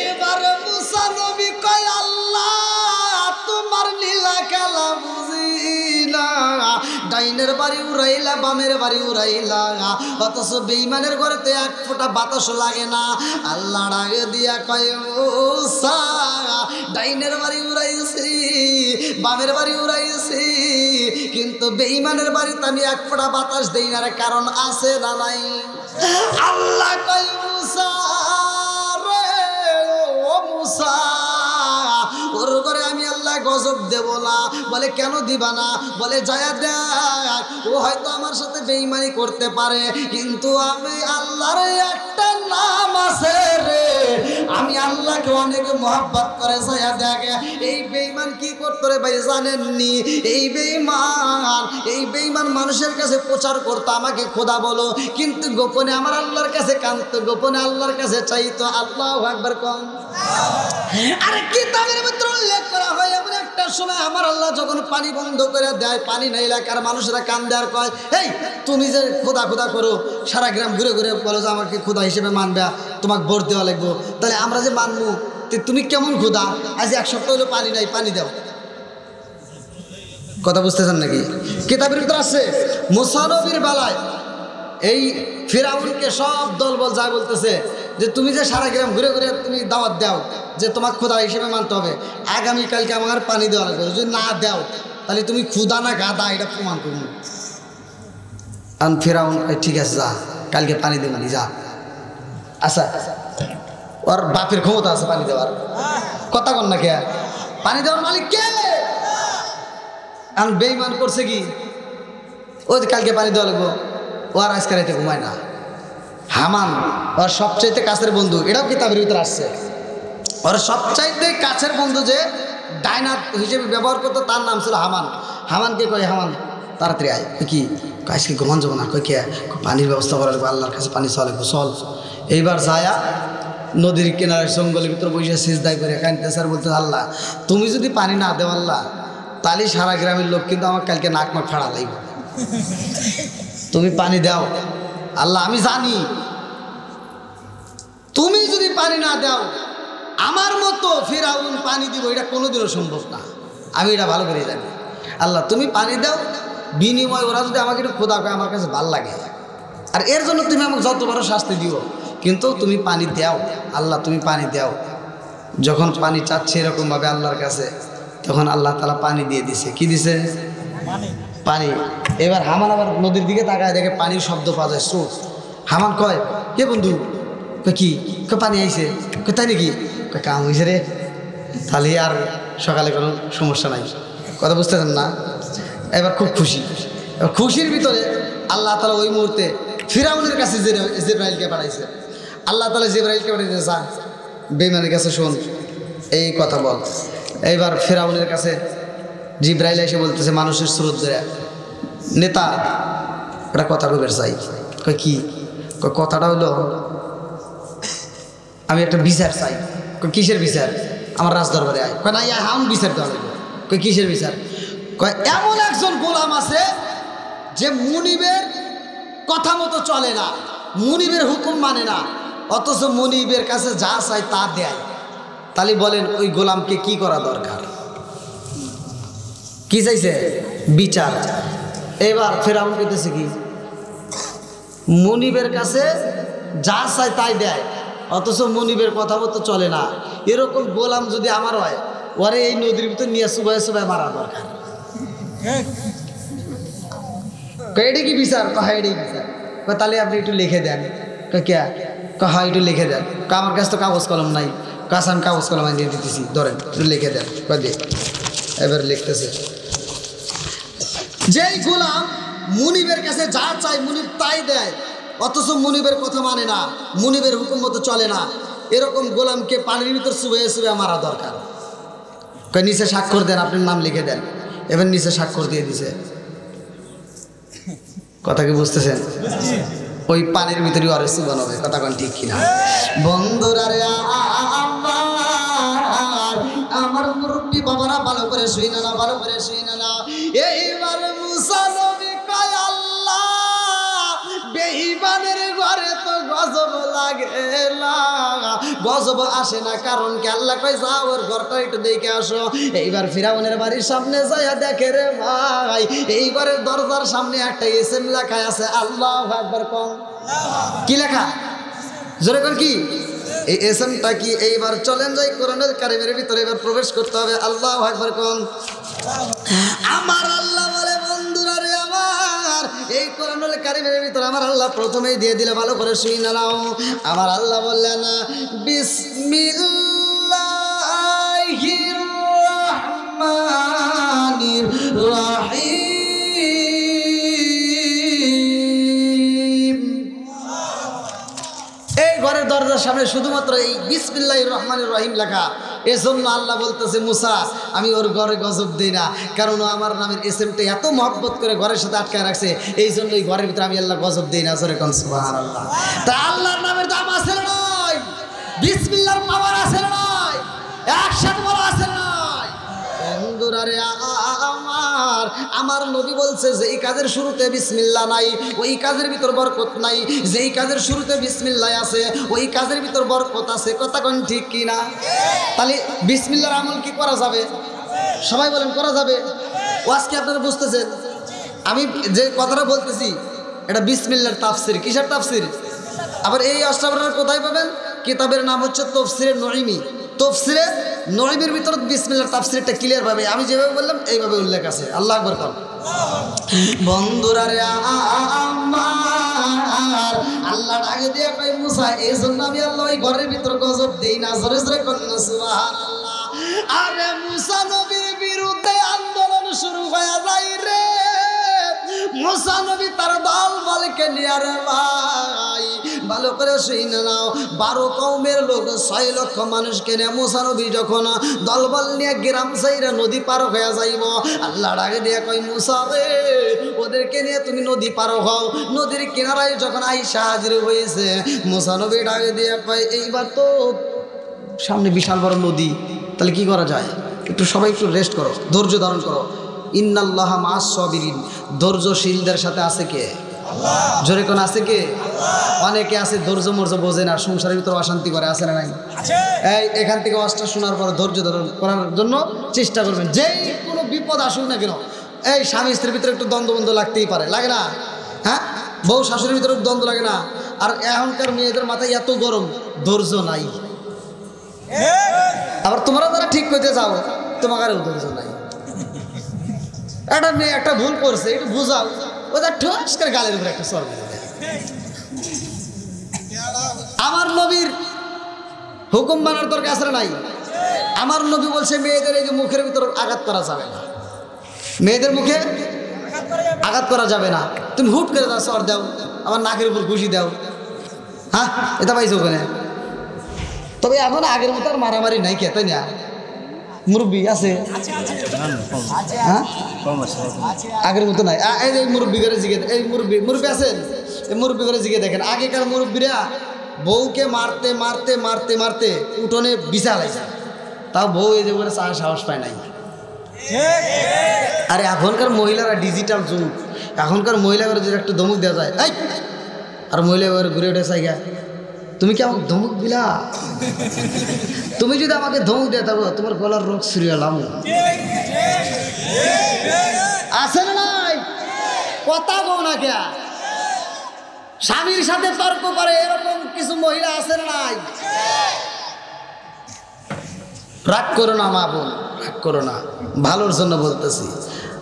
এবার মুসা নবী কয় আল্লাহ তোমার লীলা খেলা বুঝি না। ডাইনের বাড়ি উড়াইলা, বামের বাড়ি উড়াইলা, অথচ বেঈমানের ঘরেতে এক ফোঁটা বাতাস লাগে না। আল্লাহ ডাকে দিয়া কয় মুসা ডাইনের বাড়ি উড়াইছি, বামের বাড়ি উড়াইছি, কিন্তু বেঈমানের বাড়িতে আমি এক ফোঁটা বাতাস দেই না। কারণ আছে না নাই? আল্লাহ কয় মুসা রে, ও মুসা ওর ঘরে আমি আল্লাহ গজব দেব না। বলে কেন দিবা না? বলে যায়া দেখ, ও হয়তো আমার সাথে বেঈমানি করতে পারে, কিন্তু আমি আল্লাহর একটা নাম আছে রে, আমি আল্লাহকে অনেক মহব্বত করে ছায়া দেখে। এই বেঈমান কি করতো রে ভাই জানেননি? এই বেঈমান মানুষের কাছে প্রচার করতো আমাকে খোদা বলো, কিন্তু গোপনে আমার আল্লাহর কাছে কাঁদতো, গোপনে আল্লাহর কাছে চাইতো। আল্লাহু আকবার কম। আরে কিতাবের ভিতরে উল্লেখ করা হয় এমন একটা সময় আমার আল্লাহ যখন পানি বন্ধ করে দেয়, পানি নাই, এলাকার মানুষরা কান্দে আর কয়, এই তুমি যে খোদা খোদা করো, সারা গ্রাম ঘুরে ঘুরে বলো যে আমাকে খোদা হিসেবে মানবে, তোমাকে ভোট দেওয়া লাগবো, তাহলে আমরা যে মানবো তুমি কেমন খোদা? আজ এক সপ্তাহ হলো পানি নাই, পানি দাও। কথা বুঝতেছেন নাকি? কিতাবের ভিতরে আছে মুসা নবীর বেলায় এই ফিরাউনকে সব দলবল যা বলতেছে যে তুমি যে সারা গ্রাম ঘুরে ঘুরে তুমি দাওয়াত দাও যে তোমাকে খোদা হিসেবে মানতে হবে, আগামীকালকে আমার পানি দেওয়া লাগবে, যদি না দাও তাহলে তুমি খুদা না গাদা এটা প্রমাণ করুন। আর ফিরাউন ঠিক আছে যা, কালকে পানি দেবেন যা। আচ্ছা, ওর বাপের ক্ষমতা আছে পানি দেওয়ার, কথা কন না কে? পানি দেওয়ার মালিক কে? আর বেঈমান করছে কি, ওই যে কালকে পানি দেওয়া লাগবো, ও আর আজকে রাইতে ঘুমায় না। হামান ওর সবচাইতে কাছের বন্ধু, এটাও কিতাবের ভিতরে আসছে। ওর সবচাইতে কাছের বন্ধু যে ডাইনার হিসেবে ব্যবহার করতো তার নাম ছিল হামান। হামানকে কয়, হামান তাড়াতাড়ি আয়। কি আজকে ঘুমান যাবো না? কই কে? পানির ব্যবস্থা করা লাগবে, আল্লাহর কাছে পানি চাওয়া লাগবে, চল। এইবার যায়া নদীর কিনারে জঙ্গলের ভিতরে বসে সিজদাই করে কাঁদতেছে আর বলতে, আল্লাহ তুমি যদি পানি না দেও আল্লাহ, তাহলে সারা গ্রামের লোক কিন্তু আমার কালকে নাক মাক ফাড়া লাগবে। তুমি পানি দাও আল্লাহ, আমি জানি তুমি যদি পানি না দাও আমার মতো ফিরাউন পানি দিব এটা কোনোদিনও সম্ভব না, আমি এটা ভালো করে জানি। আল্লাহ তুমি পানি দাও, বিনিময় ওরা যদি আমাকে একটু খোদা করে আমার কাছে ভালো লাগে, আর এর জন্য তুমি আমাকে যত বড় শাস্তি দিও, কিন্তু তুমি পানি দাও আল্লাহ, তুমি পানি দাও। যখন পানি চাচ্ছে এরকমভাবে আল্লাহর কাছে, তখন আল্লাহ তাআলা পানি দিয়ে দিছে। কি দিছে? পানি। এবার হামান আবার নদীর দিকে তাকায় দেখে পানির শব্দ পাওয়া যায়, স্রোত। হামান কয়, কে বন্ধু? কি পানি আইছে? তাই নাকি? কাম হয়েছে রে, তাহলে আর সকালে কোনো সমস্যা নাই। কথা বুঝতেছেন না? এবার খুব খুশি। এবার খুশির ভিতরে আল্লাহ তাআলা ওই মুহূর্তে ফিরাউনের কাছে জিবরাইলকে পাঠাইছে। আল্লাহ তাআলা জিবরাইলকে পাঠাইছে, যা বেঈমানের কাছে শোন, এই কথা বল। এইবার ফিরাউনের কাছে জিবরাইল এসে বলতেছে মানুষের স্রোত ধরে, নেতা একটা কথা কইবার চাই। কয় কি? কথাটা হলো আমি একটা বিচার চাই। কিসের বিচার? আমার রাজদরবারে আয়। কয় না, হাম বিচার দেওয়া লাগবে। কয় কিসের বিচার? কয় এমন একজন গোলাম আছে যে মুনিবের কথা মতো চলে না, মুনিবের হুকুম মানে না, অথচ মুনিবের কাছে যা চাই তা দেয়। তাহলে বলেন ওই গোলামকে কি করা দরকার? কি চাইছে? বিচার। এবার ফেরাউন কইতেছে কি, মুনিবের কাছে যা চাই তাই দেয়, অথচ মুনিবের কথা মতো চলে না, এরকম গোলাম যদি আমার হয়, ওরে এই নদীর ভিতর নিয়ে সুবাই সুবাই মারা দরকার। এটা কি বিচার? হ্যাঁ এটাই বিচার। তাহলে আপনি একটু লিখে দেন। কে? হ্যাঁ একটু লিখে দেন। আমার কাছে তো কাগজ কলম নাই। আমি কাগজ কলম দিয়ে দিতেছি, ধরেন একটু লিখে দেন। এবার লিখতেছে, যেই গোলাম মুনিবের কাছে যা চাই মুনিব তাই দেয়, অথচ মুনিবের কথা মানে না, মুনিবের হুকুম মতো চলে না, এরকম গোলামকে পানির ভিতর চুবাইয়ে চুবাইয়ে মারা দরকার। নিচে স্বাক্ষর দেন, আপনার নাম লিখে দেন। এবার নিচে স্বাক্ষর দিয়ে দিছে। কথা কি বুঝতেছেন? ওই পানির ভিতরে আরে চুবানো হবে। কথা কোন ঠিক কিনা? বন্ধুরা রে, আমার মুরব্বী বাবারা ভালো করে শুই না, ভালো করে শুই না। এইবার মুসা নবী কয়, আল্লাহ বেঈমানের ঘরে তো গজব লাগে না, গজব আসে না, কারণ কি? আল্লাহ কয় যাও ওর ঘরটা একটু দেখে আসো। এইবার ফিরাউনের বাড়ির সামনে যাইয়া দেখে রে ভাই, এই ঘরের দরজার সামনে একটা এসএম লেখা আছে। আল্লাহু আকবার কম। কি লেখা? জোরে কোন কি? এই এসএমটা কি? এইবার চলেন যাই কোরআনের কারিমের ভিতরে এবার প্রবেশ করতে হবে। আল্লাহু আকবার কোন। আমার আল্লাহ বলে, বন্ধুরা রে আমার, এই কোরআনুল কারীমের ভিতরে আমার আল্লাহ প্রথমেই দিয়ে দিলে, ভালো করে শুই না নাও। আমার আল্লাহ বললেন বিসমিল্লাহির রহমানির রহিম। এই ঘরের দরজার সামনে শুধুমাত্র এই বিসমিল্লাহির রহমানির রহিম লেখা। এজন্য আল্লাহ বলতেছে মুসা আমি ওর ঘরে গজব দিই না, কারণ ও আমার নামের এসএমটা এত মহব্বত করে ঘরের সাথে আটকায় রাখছে, এই জন্য এই ঘরের ভিতরে আমি আল্লাহ গজব দিই না। জোরে কোন সুবহানাল্লাহ। তা আল্লাহর নামের দাম আছে না নয়? বিসমিল্লাহর পাওয়ার আছে না নয়? একসাথে বলা আছে না নয়? বন্ধুরা রে আমার নবী বলছে যে এই কাজের শুরুতে বিসমিল্লাহ নাই ওই কাজের ভিতর বরকত নাই, যেই কাজের শুরুতে বিসমিল্লাহ আছে ওই কাজের ভিতর বরকত আছে। কথা কোন ঠিক কি না? তাহলে বিসমিল্লাহর আমল কি করা যাবে? সবাই বলেন করা যাবে। ও আজকে আপনারা বুঝতেছেন আমি যে কথাটা বলতেছি এটা বিসমিল্লাহর তাফসির। কিসের তাফসির? আবার এই অষ্টাবরণ কোথায় পাবেন? কিতাবের নাম হচ্ছে তফসিরে নঈমি। তফসিরে নঈমির ভিতর বিসমিল্লাহর তাফসিরটা ক্লিয়ার ভাবে আমি যেভাবে বললাম এইভাবে উল্লেখ আছে। আল্লাহু আকবার কর। বন্ধুরা রে আমার আল্লাহ ডাকে দিয়ে কই মুসা এই জন্য আমি আল্লাহ ওই ঘরের ভিতর গজব দেই না। জোরে জোরে কন্না সুবহানাল্লাহ। আরে মুসা নবীর বিরুদ্ধে আন্দোলন শুরু হয়ে যায় রে। মুসা নবী তার দল বলকে নিয়ে রে ভাই ভালো করে শুনে নাও, 12 কওমের লোক 6 লক্ষ মানুষকে নিয়ে মুসা নবী যখন দলবল নিয়ে গ্রাম সাইরা নদী পার হয়ে যাইব, আল্লাহ ডাকে দিয়ে কই মুসা রে ওদেরকে নিয়ে তুমি নদী পার হও। নদীর কিনারায় যখন আইসা হাজির হয়েছে মুসা নবী ডাকে দিয়ে কই এইবার তো সামনে বিশাল বড় নদী, তাহলে কি করা যায়? একটু সবাই একটু রেস্ট করো, ধৈর্য ধারণ করো। ইন্নাল্লাহা মা'আস সাবিরিন, ধৈর্যশীলদের সাথে আছে কে? আল্লাহ। জোরে কোন আছে কে? আল্লাহ। অনেকে আছে ধৈর্য মর্য বোঝে না, সংসারের ভিতরে অশান্তি করে, আছে না নাই? এই এখান থেকে ওয়াজটা শোনার পর ধৈর্য ধারণ করার জন্য চেষ্টা করবেন। যেই কোনো বিপদ আসুক না কেন, এই স্বামী স্ত্রীর ভিতরে একটু দ্বন্দ্ব লাগতেই পারে, লাগে না? হ্যাঁ, বউ শাশুড়ির ভিতরে দ্বন্দ্ব লাগে না? আর এখনকার মেয়েদের মাথায় এত গরম, ধৈর্য নাই। আবার তোমরা যারা ঠিক করতে যাও তোমাকারও ধৈর্য নাই। একটা মেয়ে একটা ভুল করছে, একটু বুঝাও, ওটা ঠোস করে গালের উপরে একটা সর মেরে দেয়। আমার নবীর হুকুম মানার দরকার আছে নাই? আমার নবী বলছে মেয়েদের এই যে মুখের ভিতর আঘাত করা যাবে না, মেয়েদের মুখে আঘাত করা যাবে না। তুমি হুট করে দাও, সর দাও, আমার নাকের উপর ঘুষি দাও, হ্যাঁ এটা পাইছো ওখানে। তবে এখন আগের মতো আর মারামারি নাই, কে তাই না? মুরব্বী আছে, হ্যাঁ আগের মতো নাই। এই মুরব্বী করে জিগে, এই মুরব্বী আছেন, এই মুরব্বী করে জিগে দেখেন আগেকার মুরব্বীরা বউকে মারতে মারতে মারতে মারতে উঠোনে বিছাল আছে, তাও বউ এই যে করে সাহস পায় নাই। আরে এখনকার মহিলারা ডিজিটাল যুগ, এখনকার মহিলারা যদি একটু ধমক দেওয়া যায় এই আর মহিলা ঘুরে উঠে চাইগা তুমি কি আমাকে ধমক দিলা? তুমি যদি আমাকে ধমক দিয়ে থাকো তোমার গলার রোগ সিরিয়ালাম আছে না নাই? কথা কও না কে? স্বামীর সাথে তর্ক করে এরকম কিছু মহিলা আছে না নাই? রাগ করো না মা বোন, রাগ করো না, ভালোর জন্য বলতেছি।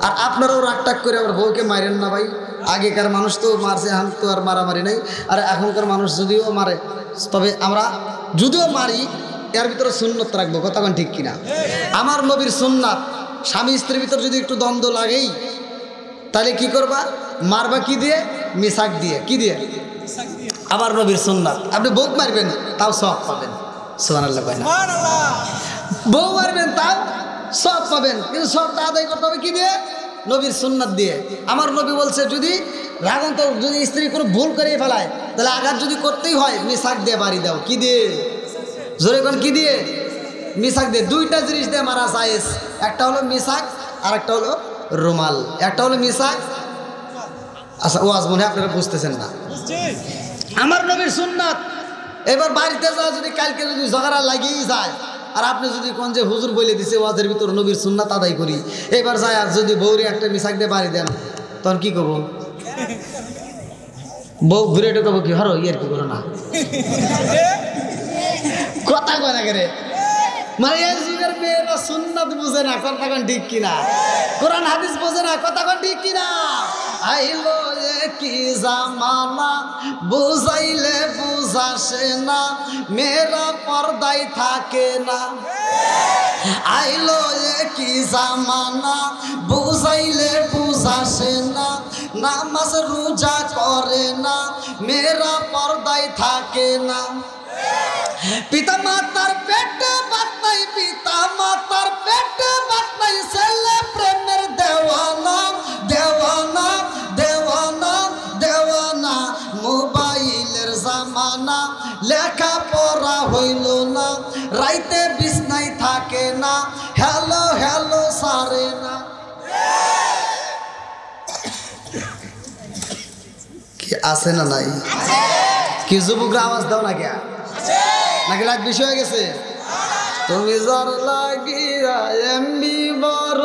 আর আপনারাও রাগ টাগ করে আবার বউকে মারেন না ভাই। আগেকার মানুষ তো মারছে, এখন তো আর মারামারি নেই। আর এখনকার মানুষ যদিও মারে, তবে আমরা যদিও মারি এর ভিতরে সুন্নত রাখবো। কথা কোন ঠিক কিনা? আমার নবীর সুন্নাত, স্বামী স্ত্রীর ভিতর যদি একটু দ্বন্দ্ব লাগেই তাহলে কি করবা? মারবা কি দিয়ে? মিসাক দিয়ে। কি দিয়ে? আমার নবীর সুন্নাত। আপনি বউ মারবেন তাও সওয়াব পাবেন। সুবহানাল্লাহ কয় না? বউ মারবেন তাও সওয়াব পাবেন, কিন্তু সওয়াবটা আদায় করতে হবে কি দিয়ে? নবীর সুন্নাত দিয়ে। আমার নবী বলছে যদি রাগন্ত যদি স্ত্রী কোনো ভুল করে ফেলায় তাহলে আঘাত যদি করতেই হয় মিসাক দিয়ে বাড়ি দাও। কি দিয়ে? জোরে কোন কি দিয়ে? মিসাক দিয়ে। দুইটা জিনিস দিয়ে মারা জায়েজ। একটা হলো মিসাক আর একটা হলো রুমাল। একটা হলো মিসাক। আচ্ছা ওয়াজ মনে আপনারা বুঝতেছেন না। আমার নবীর সুন্নাত। এবার বাড়িতে যাওয়া যদি কালকে যদি ঝগড়া লাগিয়েই যায় আর আপনি যদি কোন যে হুজুর বলে দিছে ওয়াজের ভিতর নবীর সুন্নাত আদায় করি, এবার যায় আর যদি বউরে একটা মিসাক দিয়ে বাড়ি দেন তখন কি করবো? বউ ঘুরে ঢুকাবো কি হরো ইয়ার কি করো না? কথা কয় না করে মানে এই যুগের মেয়েরা সুন্নাত বুঝে না। কথা কোন ঠিক কিনা? কোরআন হাদিস বোঝে না। কথা কোন ঠিক কিনা? আইলো কি জামানা বুঝাইলে বুঝাসে না, মেয়েরা পর্দায় থাকে না। আইলো কি জামানা বুঝাইলে বুঝাসে না, নামাজ রোজা করে না, মেয়েরা পর্দায় থাকে না। পিতা মাতার পেটে ভাত নাই, পিতা মাতার পেটে ভাত নাই, ছেলে প্রেমের দেওয়ানা দেওয়ানা দেওয়ানা দেওয়ানা। মোবাইলের জামানা, লেখা পড়া হইল না, রাইতে বিছনায় থাকে না, হ্যালো হ্যালো সারে না। কি আছে না নাই? কি যুবকরা আওয়াজ দাও না কে? নাকি রাত বেশি হয়ে গেছে? তুমি যার লাগিয়া এমবি বড়,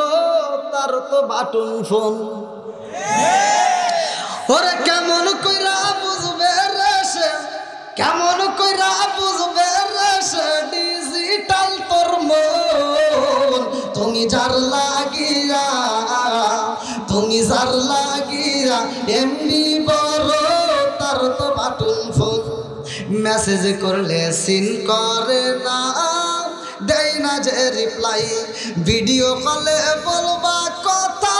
তার তো বাটন ফোন। ওরে কেমন কইরা বুঝবে রে সে, কেমন কইরা বুঝবে রে সে ডিজিটাল তোর মন। তুমি যার লাগিয়া, তুমি যার লাগিয়া এমবি বড়, তার তো বাটন ফোন। মেসেজ করলে সিন করে না, দেয় না যে রিপ্লাই, ভিডিও কলে বলবা কথা,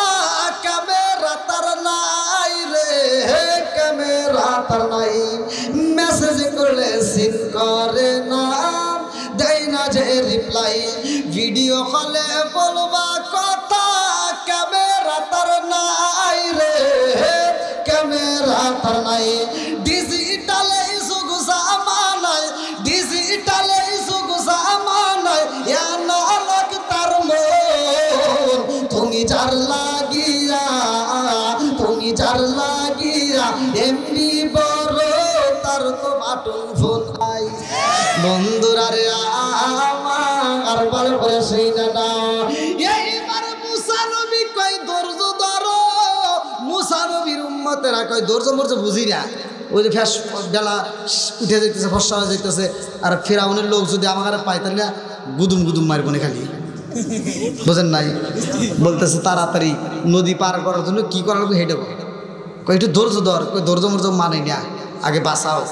ক্যামেরা তার নাই রে, ক্যামেরা তার নাই। মেসেজ করলে সিন করে না, দেয় না যে রিপ্লাই, ভিডিও কলে বলবা কথা, ক্যামেরা তার নাই রে, ক্যামেরা তার নাই। ডিজিটালে যুগ জামানায়, ডিজিটালে যুগ জামানায়, এনালগ তার মন। তুমি যার লাগিয়া, তুমি যার লাগিয়া এমনি বড়, তার তো বাটন ফোন নাই। বন্ধুরা রে আমার বার করে সেই না, এইবার মুসা নবী কই ধৈর্য ধরো। মুসা নবীর উম্মতেরা কই ধৈর্য মর্য বুঝি না। ওই যে ফ্যাস বেলা উঠে যাইতেছে, ফর্সা হয়ে যাইতেছে, আর ফেরাউনের লোক যদি আমার পায় তাহলে গুদুম গুদুম মারবো না খালি, বোঝেন নাই? বলতেছে তাড়াতাড়ি নদী পার করার জন্য কি করার হেঁটে কই একটু ধৈর্য ধর, কই ধৈর্য মর্য মানে না, আগে বাঁচাও।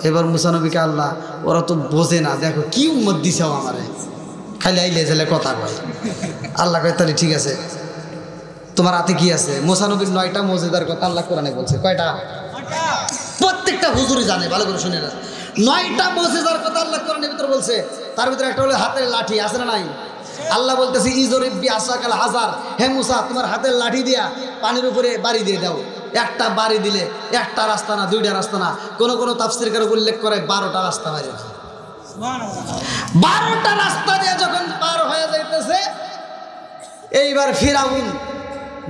এবার মুসা নবীকে আল্লাহ, ওরা তো বোঝে না, দেখো কি উম্মত দিছেও আমারে, খালি আইলে ঝেলে কথা কয়। আল্লাহ কয় তাহলে ঠিক আছে, তোমার হাতে কি আছে? মুসা নবীর 9টা মজেদার কথা আল্লাহ কোরআনে বলছে। কয়টা? প্রত্যেকটা হুজুরই জানে, ভালো করে শুনে না। 9টা মজেদার কথা আল্লাহ কোরআনের ভিতরে বলছে। তার ভিতরে একটা হলো হাতের লাঠি, আছে না নাই? আল্লাহ বলতেছে ইজরিব বিআসাকাল হাজার, হে মুসা তোমার হাতের লাঠি দিয়া পানির উপরে বাড়ি দিয়ে দাও। একটা বাড়ি দিলে একটা রাস্তা না, 2টা রাস্তা না, কোন কোন তাফসীরকার উল্লেখ করে 12টা রাস্তা বাইরে। 12টা রাস্তা দিয়ে যখন পার হয়ে যাইতেছে, এইবার ফিরাউন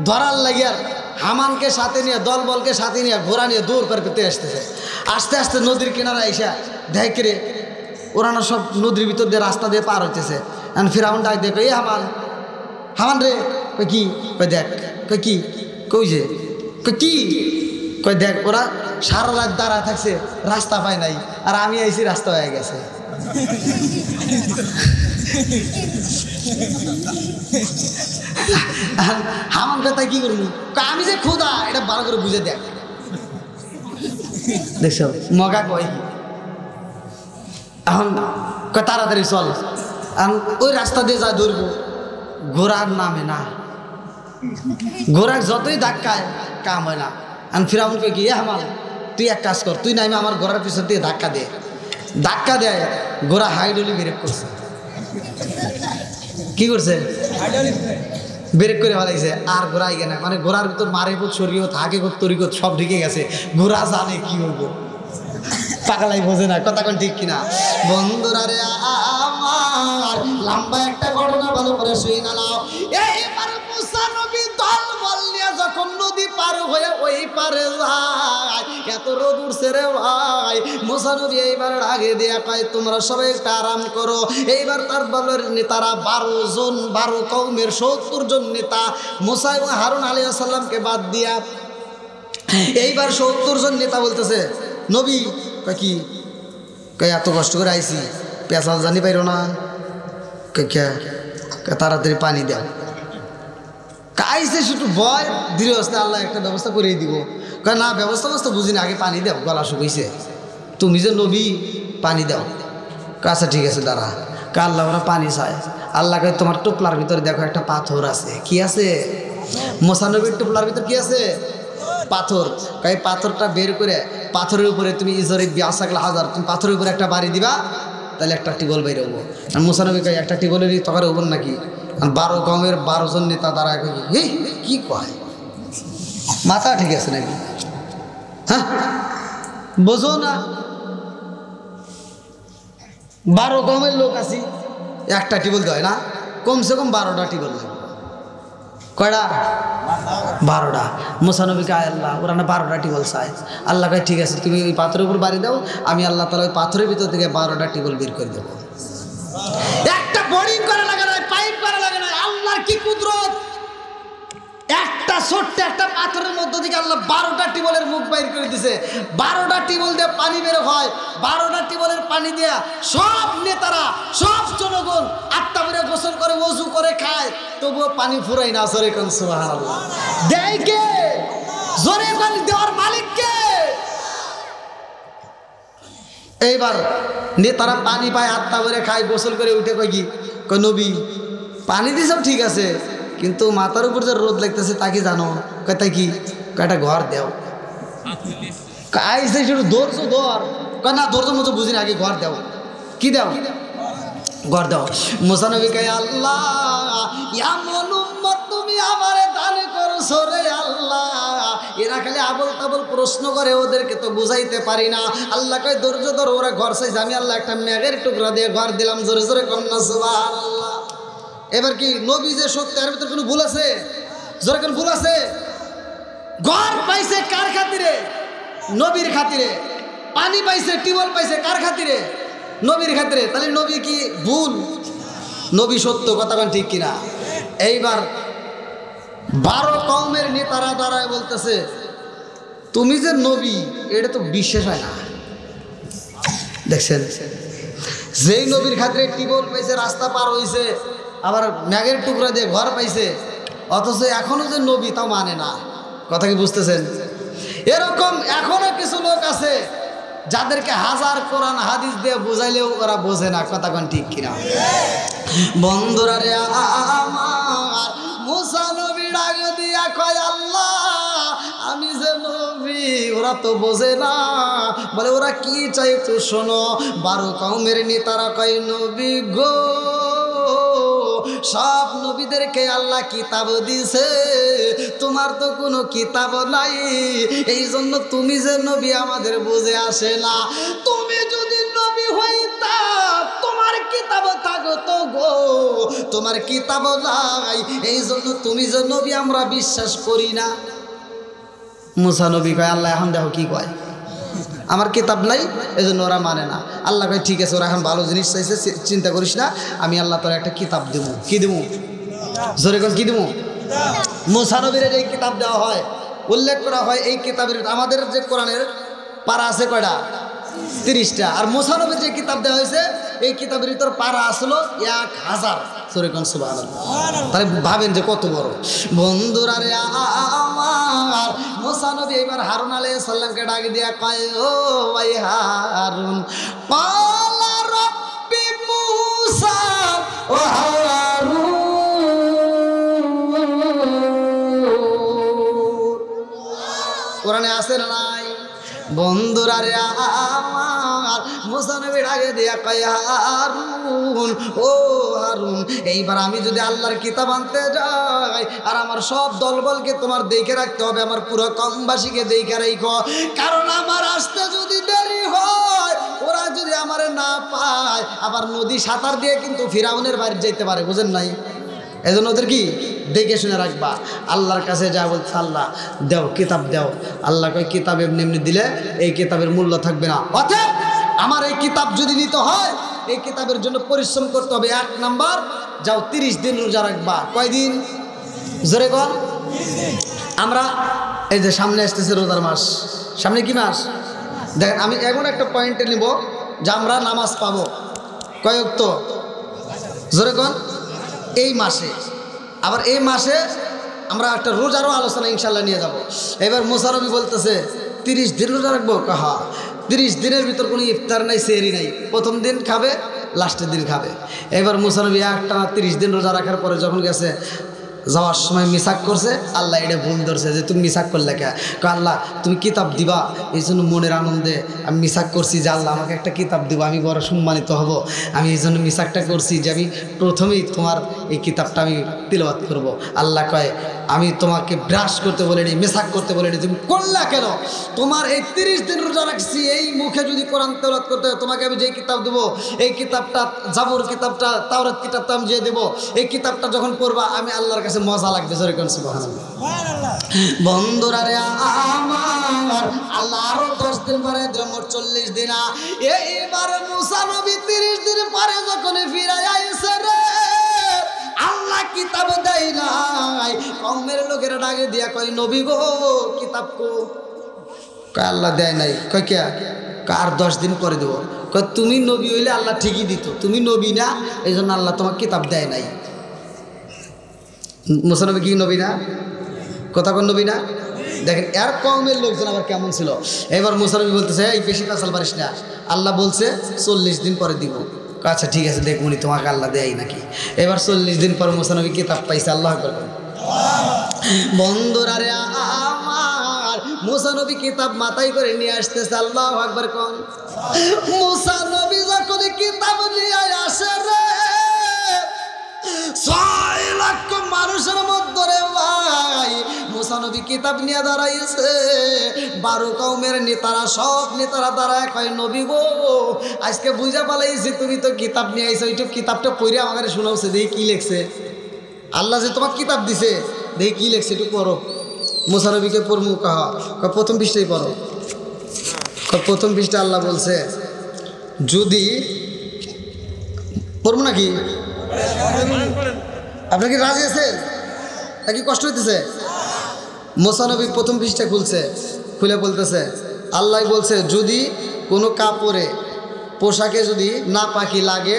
ধরার লাগিয়ার হামানকে সাথে নিয়ে, দলবলকে সাথে নিয়ে, ঘোড়া নিয়ে দৌড় করে পেতে আসতেছে। আস্তে আস্তে নদীর কিনারা এসে দেখে ওরানো সব নদীর ভিতর দিয়ে রাস্তা দিয়ে পার হইতেছে। ফিরাউন ডাক দেখো, এ হামান, হামান রে, কই কি? কই দেখ, কই কি? কই যে, কই কি? কই দেখ, ওরা সারা রাত দাঁড়ায় থাকছে, রাস্তা পায় নাই, আর আমি আইছি রাস্তা হয়ে গেছে। হামান কথায় কি করবো? আমি যে খোদা, এটা ভালো করে বুঝে দেখ। দেখছো মগা কয়, এখন কয় তাড়াতাড়ি চল। এখন ওই রাস্তা দিয়ে যা ধরবো, ঘোড়ার নামে না, ঘোড়ার যতই ধাক্কায় কাম হয় না। এখন ফিরাউন কয় কি, হামাল তুই এক কাজ কর, তুই নামে আমার ঘোড়ার পিছন দিয়ে ধাক্কা দে। ধাক্কা দেয়, ঘোড়া হাইডলি ব্রেক করছে। কি করছে? ব্রেক করে ফেলাইছে, আর ঘোড়া আইগে না। মানে ঘোড়ার ভিতর মারে বোধ, শরীয়ত, হাকিকত, তরিকত সব ঢুকে গেছে। ঘোড়া জানে কি হইব, পাগলাই বোঝে না, কথা কোন ঠিক কিনা? বন্ধুরা রে আমার, লম্বা একটা ঘটনা ভালো করে শুই না নাও। এইবার মুসা নবী দল বল নিয়ে যখন নদী পার হয়ে ওই পারে যায়, এত রোদ উঠছে রে ভাই। মুসা নবী এইবার আগে দিয়া কয় তোমরা সবাই একটা আরাম করো। এইবার তার দলের নেতারা 12 জন, 12 কওমের 70 জন নেতা, মুসা এবং হারুন আলাইহিস সালামকে বাদ দিয়া এইবার 70 জন নেতা বলতেছে, নবী কয় কি? কয় এত কষ্ট করে আইছি, পেঁচাল জানি পাইল না, তাড়াতাড়ি পানি দাও। আইসে শুধু ভয়, ধীরে আসতে আল্লাহ একটা ব্যবস্থা করেই দিব। কয় না, ব্যবস্থা বুঝি না, আগে পানি দাও, গলা শুকাইছে, তুমি যে নবী, পানি দাও। আচ্ছা ঠিক আছে দাঁড়া। আল্লাহ ওরা পানি চায়। আল্লাহ কয় তোমার টোপলার ভিতরে দেখো একটা পাথর আছে। কি আছে? মুসা নবীর টোপলার ভিতর কি আছে? পাথর। কয় পাথরটা বের করে পাথরের উপরে তুমি ইজরিব বিআসাকাল হাজার, তুমি পাথরের উপরে একটা বাড়ি দিবা, তাহলে একটা টিবল বাইরে হবো। আর মুসানবী কয় একটা টিবলেরই তখন হবেন নাকি? 12 কওমের 12 জন নেতা দাঁড়ায় কি কয়, মাথা ঠিক আছে নাকি? হ্যাঁ বোঝো না, 12 কওমের লোক আছি, একটা টিবল দেয় না, কমসে কম 12টা টিবল লাগবে। কয়টা? 12টা। মুসানবীকে আয় আল্লাহ, ওরা না 12টা টিবল চায়। আল্লাহ কয় ঠিক আছে, তুমি ওই পাথরের উপর বাড়ি দাও, আমি আল্লাহ তাআলা ওই পাথরের ভিতর থেকে 12টা টিবল বের করে দেবো। একটা বোরিং করা লাগে না, পাইপ করা লাগে না, আল্লাহর কি কুদরত! একটা ছোট্ট একটা পাথরের মধ্য থেকে আল্লাহ 12টা টিবলের মুখ বাইর করে দিছে। 12টা টিবল দিয়ে পানি বের হয়, 12টা টিবলের পানি দেয়া সব নেতারা, সব জনগণ আত্মা বেড়ে গোসল করে, ওযু করে, খায়, তবুও পানি ফুরাই না। জোরে কোন সুবহানাল্লাহ। দেয় কে? জোরে কোন দেওয়ার মালিক কে? এইবার নেতারা পানি পায়, আত্মা বেড়ে খায়, গোসল করে উঠে কয় কি, কয় নবী পানি দিছেও ঠিক আছে, কিন্তু মাথার উপর যে রোদ লাগতেছে তা কি জানো? কয় তাই কি? কয়টা ঘর দেও। আইসে শুধু ধৈর্য ধর, কয় না ধৈর্য মতো বুঝি না, আগে ঘর দেও। কি দেও? ঘর দাও। মুসা নবী কয় আল্লাহ এমন উম্মত তুমি আমারে দান করছো রে আল্লাহ, এরা খালি আবল তাবল প্রশ্ন করে, ওদেরকে তো বুঝাইতে পারি না। আল্লাহ কয় ধৈর্য ধর, ওরা ঘর চাইছে, আমি আল্লাহ একটা মেঘের টুকরা দিয়ে ঘর দিলাম। জোরে জোরে কন্যা সুবহানাল্লাহ। এবার কি নবী যে সত্য, এর ভিতরে কোনো ভুল আছে? জোরে কোন ভুল আছে? ঘর পাইছে কার খাতিরে? নবীর খাতিরে। পানি পাইছে, টিউবওয়েল পাইছে কার খাতিরে? নবীর খাতিরে। তাহলে নবী কি ভুল? নবী সত্য, কথা বলেন ঠিক কিনা? এইবার 12 কওমের নেতারা দাঁড়ায় বলতেছে তুমি যে নবী এটা তো বিশ্বাস হয় না। দেখছেন, যেই নবীর খাতিরে টিউবওয়েল পাইছে, রাস্তা পার হইছে, আবার ম্যাগের টুকরা দিয়ে ঘর পাইছে, অথচ এখনো যে নবী তাও মানে না। কথা কি বুঝতেছেন? এরকম এখনো কিছু লোক আছে যাদেরকে হাজার কোরআন হাদিস দিয়ে বুঝাইলেও ওরা বোঝে না। কথা কোন ঠিক কিনা? বন্ধুরা রে আমার, মুসা নবী ডাক দিয়া কয় আল্লাহ আমি যে নবী, ওরা তো বোঝে না। বলে ওরা কি চাই একটু শোনো। 12 কওমের নেতারা কয় নবী গো, সব নবীদেরকে আল্লাহ কিতাব দিছে, তোমার তো কোনো কিতাব নাই, এই জন্য তুমি যে নবী আমাদের বুঝে আসে না। তুমি যদি নবী হইতা তোমার কিতাব থাকতো গো, তোমার কিতাব নাই, এই জন্য তুমি যে নবী আমরা বিশ্বাস করি না। মুসা নবী কয় আল্লাহ এখন দেখো কি কয়, আমার কিতাব নাই, এই জন্য ওরা মানে না। আল্লাহ কয় ঠিক আছে, ওরা এখন ভালো জিনিস চাইছে, চিন্তা করিস না, আমি আল্লাহ তোর একটা কিতাব দেবো। কি দেবো? জোরে কোন কি দেবো? মুসা নবীর যে কিতাব দেওয়া হয়, উল্লেখ করা হয় এই কিতাবের, আমাদের যে কোরআনের পারা আছে কয়টা? 30টা। আর মুসা নবীর যে কিতাব দেওয়া হয়েছে এই কিতাবের ভিতর পারা আসলো 1000। জোরে কোন সুবহানাল্লাহ। তাহলে ভাবেন যে কত বড়। বন্ধুরা রে আমার, মুসা নবী এবার হারুন আলাইহিস সালামকে ডাক দিয়া কয় ও ভাই হারুন, পালা রব্বি মুসা ও হারুন। কোরআনে আছে না নাই? বন্ধুরা রে আমার, মুসা নবী ডাকে দিয়া কয় হারুন ও হারুন, এইবার আমি যদি আল্লাহর কিতাব আনতে যাই আর আমার সব দলবলকে তোমার দেখে রাখতে হবে, আমার পুরো কমবাসীকে দেখে রাখো, কারণ আমার আসতে যদি দেরি হয়, ওরা যদি আমারে না পায়, আবার নদী সাঁতার দিয়ে কিন্তু ফিরাউনের বাড়ি যাইতে পারে, বুঝেন নাই? এই জন্য ওদের কি দেখে শুনে রাখবা। আল্লাহর কাছে যা বলছে আল্লাহ দেও, কিতাব দেও। আল্লাহ কয় কিতাব এমনি এমনি দিলে এই কিতাবের মূল্য থাকবে না। অতএব আমার এই কিতাব যদি নিতে হয়, এই কিতাবের জন্য পরিশ্রম করতে হবে। 1 নাম্বার, যাও 30 দিন রোজা রাখবা। কয়দিন? জোরে কর। আমরা এই যে সামনে আসতেছে রোজার মাস, সামনে কি মাস? দেখেন আমি এমন একটা পয়েন্টে নিব যে আমরা নামাজ পাবো কয় ওয়াক্ত? জোরে কর। এই মাসে, আবার এই মাসে আমরা একটা রোজারও আলোচনা ইনশাল্লাহ নিয়ে যাব। এবার মুসা নবী বলতেছে 30 দিন রোজা রাখবো। কাহা 30 দিনের ভিতর কোনো ইফতার নাই, সেহরি নাই, প্রথম দিন খাবে, লাস্টের দিন খাবে। এবার মুসা নবী একটানা 30 দিন রোজা রাখার পরে যখন গেছে যাওয়ার সময় মিসাক করছে, আল্লাহ এটা ভুল ধরছে যে তুমি মিসাক করলে কে? আল্লাহ তুমি কিতাব দিবা, এই জন্য মনের আনন্দে আমি মিসাক করছি যে আল্লাহ আমাকে একটা কিতাব দিবা, আমি বড় সম্মানিত হব, আমি এই জন্য মিসাকটা করছি যে আমি প্রথমেই তোমার এই কিতাবটা আমি তিলাওয়াত করব। আল্লাহ কয় আমি তোমাকে ব্রাশ করতে বলিনি, মিসাক করতে বলিনি, তুমি করলা কেন? তোমার এই 30 দিন রোজা রাখছি, এই মুখে যদি কোরআন তেলাওয়াত করতে হয়, তোমাকে আমি যে কিতাব দেবো, এই কিতাবটা জাবুর কিতাবটা, তাওরাত কিতাবটা আমি যে দেবো, এই কিতাবটা যখন পড়বা আমি আল্লাহর কাছে মজা লাগবে। জোরে কোন সুবহানাল্লাহ। বন্ধুরা রে আমার, আল্লাহ আরো 10 দিন পরে মোট 40 দিন। এইবার মুসা নবী 30 দিন পরে যখন ফিরে আইছে রে, আল্লাহ কিতাব দেয় নাই। কওমের লোকেরা ডাকে দিয়া কয় নবী গো কিতাব কো? কয় আল্লাহ দেয় নাই। কয় কে? কার 10 দিন পরে দেবো। কয় তুমি নবী হইলে আল্লাহ ঠিকই দিত, তুমি নবী না, এই জন্য আল্লাহ তোমার কিতাব দেয় নাই। মুসা নবী কি নবী না? কথা কোন নবী না? দেখেন এর কওমের লোকজন আবার কেমন ছিল। এবার মুসা নবী বলতেছে এই বেশি পেশাল পারিস না, আল্লাহ বলছে 40 দিন পরে দিব। আচ্ছা ঠিক আছে দেখুনি তোমাকে আল্লাহ দেয় নাকি। এবার 40 দিন পর মুসা নবী কিতাব পাইছে। আল্লাহ আকবার। বন্ধুরা রে আমার, মুসা নবী কিতাব মাথায় করে নিয়ে আসতেছে। আল্লাহু আকবার কোন। মুসা নবী যখন কিতাব নিয়ে আসে রে, 6 লক্ষ মানুষের মধ্যে রে ভাই মুসা নবী কিতাব নিয়ে দাঁড়াইছে। 12 কওমের নেতারা, সব নেতারা দাঁড়ায় কয় নবী গো আজকে বুঝা পালাইছি তুমি তো কিতাব নিয়ে আইছো, এইটুক কিতাবটা পড়ে আমাকে শোনাওছে, দেখি কি লেখছে। আল্লাহ যে তোমার কিতাব দিছে, দেখি কি লেখছে একটু পড়ো। মুসা নবীকে পড়মু, কাহা প্রথম পৃষ্ঠায় পড়ো। প্রথম পৃষ্ঠা আল্লাহ বলছে যদি পড়বো নাকি? আপনার কি রাজি আছেন নাকি কষ্ট হইতেছে? মুসা নবী প্রথম পৃষ্ঠা খুলছে, খুলে বলতেছে আল্লাহ বলছে যদি কোনো কাপড়ে পোশাকে যদি না পাখি লাগে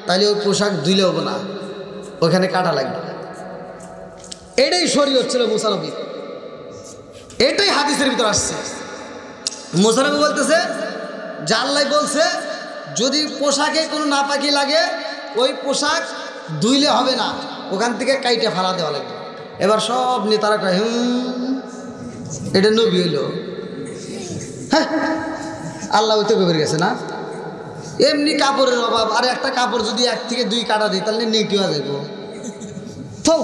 তাহলে ওই পোশাক ধুইলে হবে না, ওখানে কাটা লাগবে। এটাই শরীয়ত ছিল মুসা নবী, এটাই হাদিসের ভিতর আসছে। মুসা নবী বলতেছে যে আল্লাহ বলছে যদি পোশাকে কোনো না পাখি লাগে ওই পোশাক ধুইলে হবে না, ওখান থেকে কাইটে ফালা দেওয়া লাগবে। এবার সব নেতারা কয় এটা নবী হইল। হ্যাঁ আল্লাহ ওই তো বের গেছে না, এমনি কাপড়ের অভাব, আর একটা কাপড় যদি 1 থেকে 2 কাটা দিই তাহলে নেকি হয়ে যাইব। তো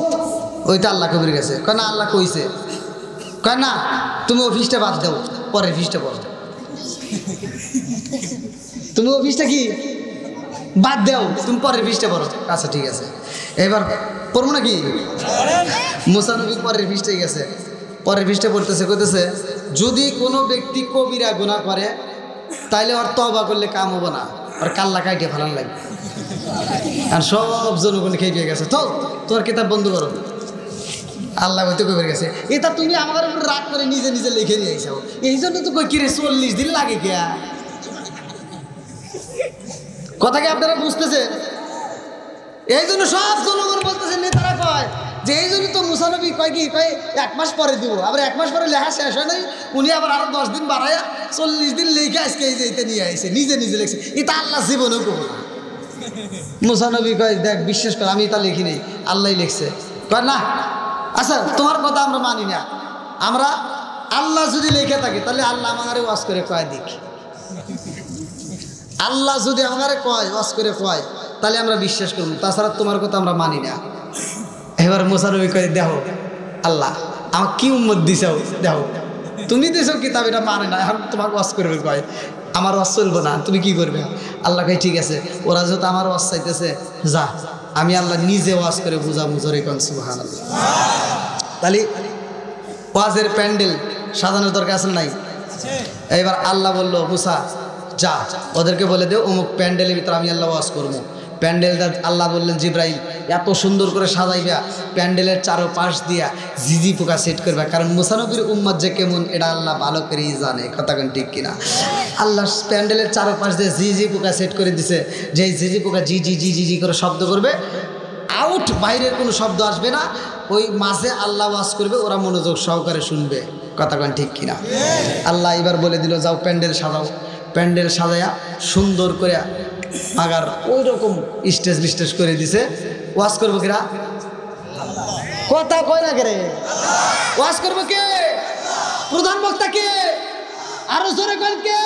ওইটা আল্লাহ কবির গেছে। কয় না আল্লাহ কইছে। কয় না তুমি অফিসটা বাদ দাও, পরের ফিসটা পড়ো। তুমি অফিসটা কি বাদ দাও, তুমি পরের ফিসটা পড়ো। আচ্ছা ঠিক আছে এবার পড়বো নাকি? মুসা নবী পরের ফিসটাই গেছে, পরের ফিসটা পড়তেছে, কইতেছে যদি কোনো ব্যক্তি কবিরা গুনাহ করে তাইলে ওর তওবা করলে কাম হবে না, ওর কাল্লা কাইটে ফেলান লাগবে। আর সব জনগণ খেয়ে পেয়ে গেছে, তো তোর কিতাব বন্ধ করো। আল্লাহ হইতে কবে গেছে এটা তুমি আমার উপর রাগ করে নিজে নিজে লিখে নিয়ে আইসাও, এই জন্য তো কই কিরে 40 দিন লাগে কে? কথা কি আপনারা বুঝতেছে? এই জন্য সব জনগণ বলতেছে, নেতারা কয় যে এই জন্য তো মুসা নবী কয় কি কয় 1 মাস পরে দিব, আবার 1 মাস পরে লেখা শেষ হয় নাই, উনি আবার আরো 10 দিন বাড়াইয়া 40 দিন লিখে আজকে এই যে এটা নিয়ে আইছে, নিজে নিজে লিখছে। এটা আল্লাহ জীবনেও করবো না। মুসা নবী কয় দেখ বিশ্বাস কর আমি তা লিখি নেই, আল্লাহ লিখছে। কয় না আচ্ছা তোমার কথা আমরা মানি না, আমরা আল্লাহ যদি লিখে থাকি তাহলে আল্লাহ আমাকে ওয়াজ করে কয় দিক, আল্লাহ যদি আমাকে কয় ওয়াজ করে কয় তাহলে আমরা বিশ্বাস করবো, তাছাড়া তোমার কথা আমরা মানি না। এবার মুসা নবী কয় দেখো আল্লাহ আমাকে কি উম্মত দিছাও, দেখো তুমি দিছো কিতাব এটা মানে না, এখন তোমাকে ওয়াজ করবে কয়, আমার ওয়াজ চলবো না, তুমি কি করবে? আল্লাহ কয় ঠিক আছে, ওরা যেহেতু আমার ওয়াজ চাইতেছে যা আমি আল্লাহ নিজে ওয়াজ করে বুঝাবো। জোরে কোন সুবহানাল্লাহ। তাহলে ওয়াজের প্যান্ডেল সাজানোর দরকার আছে নাই? এবার আল্লাহ বলল মুসা যা ওদেরকে বলে দে অমুক প্যান্ডেলের ভিতরে আমি আল্লাহ ওয়াজ করবো। প্যান্ডেলটা আল্লাহ বললেন জিব্রাইল এত সুন্দর করে সাজাইবা, প্যান্ডেলের চারোপাশ দিয়া ঝিঝি পোকা সেট করবা, কারণ মুসা নবীর উম্মত যে কেমন এটা আল্লাহ ভালো করেই জানে। কথা কোন ঠিক কিনা? আল্লাহ প্যান্ডেলের চারোপাশ দিয়ে ঝিঝি পোকা সেট করে দিছে, যে ঝিঝি পোকা জি জি জি জি জি করে শব্দ করবে, আউট বাইরের কোনো শব্দ আসবে না, ওই মাঝে আল্লাহ ওয়াজ করবে, ওরা মনোযোগ সহকারে শুনবে। কথা কোন ঠিক কিনা? আল্লাহ এবার বলে দিল যাও প্যান্ডেল সাজাও। প্যান্ডেল সাজাইয়া সুন্দর করে আগার ওই রকম স্টেজ বিস্টেজ করে দিছে। ওয়াজ করবো কিরা? কথা কয় না কে? ওয়াজ করবো কে? প্রধান বক্তা কে? আরো জোরে বল কে?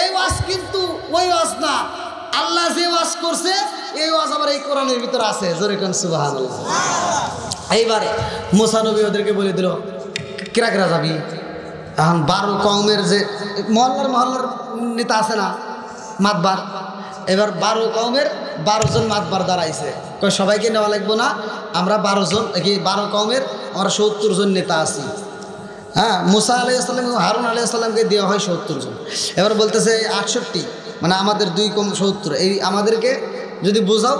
এই ওয়াজ কিন্তু ওই ওয়াজ না, আল্লাহ যে ওয়াজ করছে এই ওয়াজ আবার এই কোরআনের ভিতরে আছে। জোরে কোন সুবহানাল্লাহ। এইবারে মুসা নবী ওদেরকে বলে দিল কিরা কিরা যাবি। এখন 12 কওমের যে মহল্লার নেতা আছে না, মাতবার, এবার 12 কওমের 12 জন মাতবার দাঁড়াইছে। কয় সবাইকে নেওয়া লাগবো না, আমরা 12 জন, কি 12 কওমের আমরা 70 জন নেতা আছি। হ্যাঁ, মুসা আলাইহিস সালাম এবং হারুন আলাইহিস সালামকে দেওয়া হয় 70 জন। এবার বলতেছে 68, মানে আমাদের 2 কম 70, এই আমাদেরকে যদি বোঝাও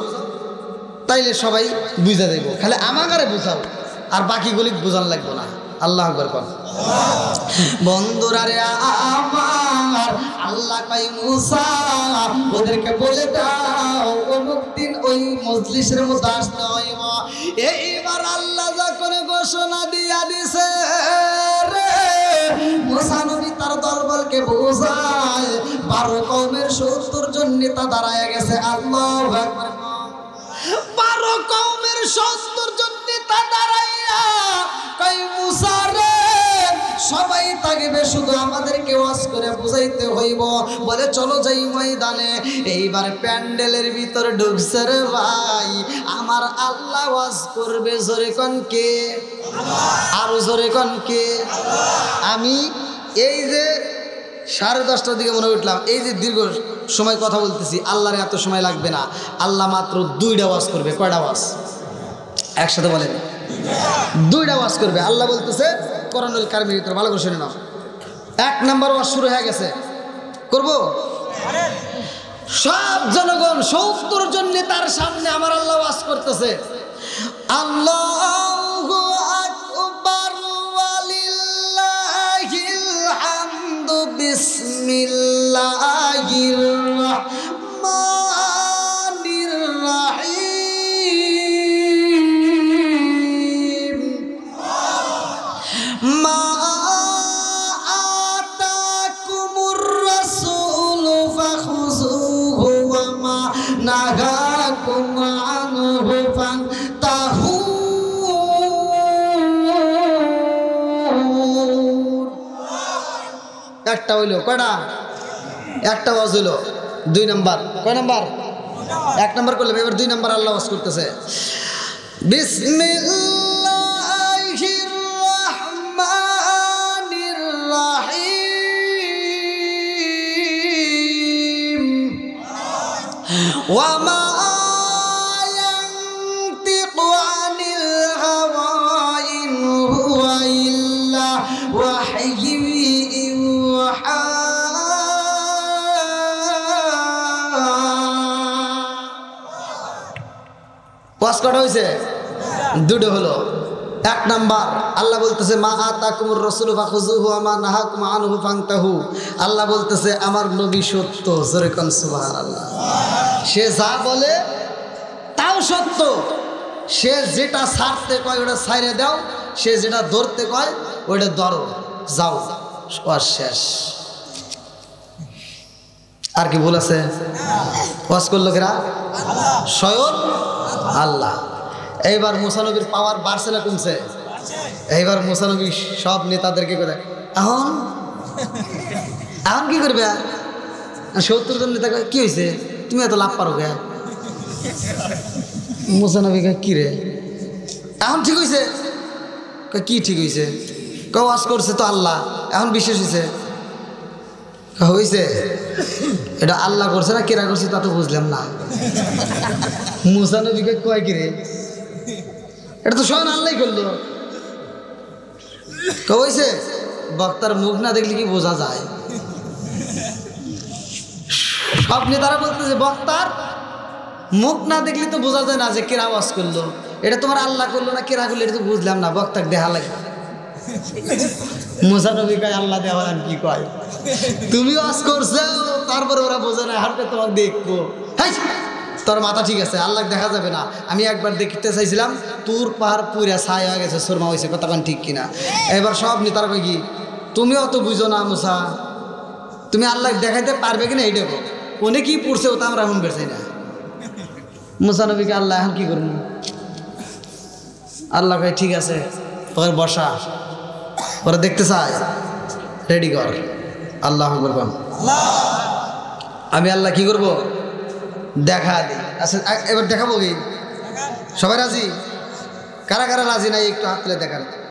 তাইলে সবাই বুঝা দেব, খালি আমাকে বোঝাও, আর বাকিগুলি বোঝান লাগবো না। আল্লাহ আকবার কর। বন্ধুরা রে আমার, আল্লাহ কই মুসা ওদেরকে বলে দাও অমুক দিন ওই মজলিসের মধ্যে আসতে হইব। এইবার আল্লাহ যখন ঘোষণা দিয়া দিছে রে, মুসা নবী তার দলবলকে বোঝায় 12 কওমের 70 জন নেতা দাঁড়ায় গেছে। আল্লাহু আকবার। 12 কওমের 70 জন নেতা দাঁড়াইয়া কই মুসা রে সবাই থাকবে, শুধু আমাদেরকে ওয়াজ করে বুঝাইতে হইব। বলে চলো যাই ময়দানে। এইবার প্যান্ডেলের ভিতরে ঢুকছে রে ভাই, আমার আল্লাহ ওয়াজ করবে। জোরে কোন কে? আরো জোরে কোন কে? আমি এই যে 10:30টার দিকে মনে উঠলাম, এই যে দীর্ঘ সময় কথা বলতেছি, আল্লাহর এত সময় লাগবে না। আল্লাহ মাত্র 2টা ওয়াজ করবে। কয়টা ওয়াজ? একসাথে বলেন, 2টা ওয়াজ করবে। আল্লাহ বলতেছে কোরআনুল কারীমের ভিতরে, ভালো করে শুনে নাও। 1 নাম্বার ওয়াজ শুরু হয়ে গেছে, করব। সব জনগণ 70 জন নেতার সামনে আমার আল্লাহ ওয়াজ করতেছে। আল্লাহু আকবার ওয়ালিল্লাহিল হামদু বিসমিল্লাহির রাহমানির রাহিম। মা আতাকুমুর রাসূলু ফাখুযুহু ওয়া মা নাহাকুম আনহু ফান্তাহু। একটা হইলো, কয়টা? একটা ওয়াজ হইলো। 2 নাম্বার, কয় নাম্বার? 1 নাম্বার করলাম। এবার 2 নাম্বার আল্লাহ ওয়াজ করতেছে। বিসমিল্লাহির রাহমানির রাহিম। ওয়া মা ইয়ানতিকু আনিল হাওয়া ইন হুয়া ইল্লা ওয়াহয়ুন ইউহা। ওয়াজ করা হয়েছে? 2টো হলো। 1 নাম্বার আল্লাহ বলতেছে মা আতাকুমুর রাসূলু ফাখুযুহু ওয়া মা নাহাকুম আনহু ফান্তাহু। আল্লাহ বলতেছে আমার নবী সত্য। জোরে কোন সুবহানাল্লাহ। সে যা বলে তাও সত্য। সে যেটা ছাড়তে কয় ওটা ছাইরে দাও, সে যেটা ধরতে কয় ওটা ধরো, যাও, ওয়াজ শেষ। আর কি ভুল আছে? ওয়াজ করলো কেরা? স্বয়ং আল্লাহ। এইবার মুসা নবীর পাওয়ার বাড়ছে না কমছে? এইবার মুসা নবী সব নেতাদেরকে করে এখন কি করবে? 70 জন নেতা কি হয়েছে, তুমি এত লাভ পারো কে? মুসা নবী কি রে এখন ঠিক হয়েছে? কি ঠিক হয়েছে? ওয়াজ করছে তো আল্লাহ, এখন বিশ্বাস হয়েছে? হয়েছে? এটা আল্লাহ করছে না কেরা করছে তা তো বুঝলাম না। মুসা নবীকে কয় কি রে, এটা তো স্বয়ং আল্লাহ করলো। হয়েছে? বক্তার মুখ না দেখলে কি বোঝা যায়? সব নেতারা বলতেছে বক্তার মুখ না দেখলে তো বোঝা যায় না যে কেরা ওয়াজ করলো। এটা তোমার আল্লাহ করলো না কেরা করলো এটা তো বুঝলাম না, বক্তাকে দেখা লাগে। মুসা নবী কয় আল্লাহ দেওয়া কি কয়, তুমি ওয়াজ করছো তারপরে ওরা বোঝে না, হারকে তোমাকে দেখবো। তোর মাথা ঠিক আছে, আল্লাহ দেখা যাবে না। আমি একবার দেখতে চাইছিলাম, তোর পাহাড় পুরা ছাই হয়ে গেছে, সুরমা হয়েছে, কথা কান ঠিক কিনা। এবার সব নেতারা কই কি তুমি অত বুঝো না মুসা, তুমি আল্লাহ দেখাইতে পারবে কিনা এই দেখো। কোনে কি পড়ছে ও তো আমরা এখন বেরছাই না। মুসা নবীকে আল্লাহ এখন কি করবো? আল্লাহ কয় ঠিক আছে, ওর বসা, ওরা দেখতে চায়, রেডি কর। আল্লাহ বলবাম, আমি আল্লাহ কি করব, দেখা দিই। আচ্ছা এবার দেখাবো কি? সবাই রাজি? কারা কারা রাজি নাই একটু হাত তুলে দেখান।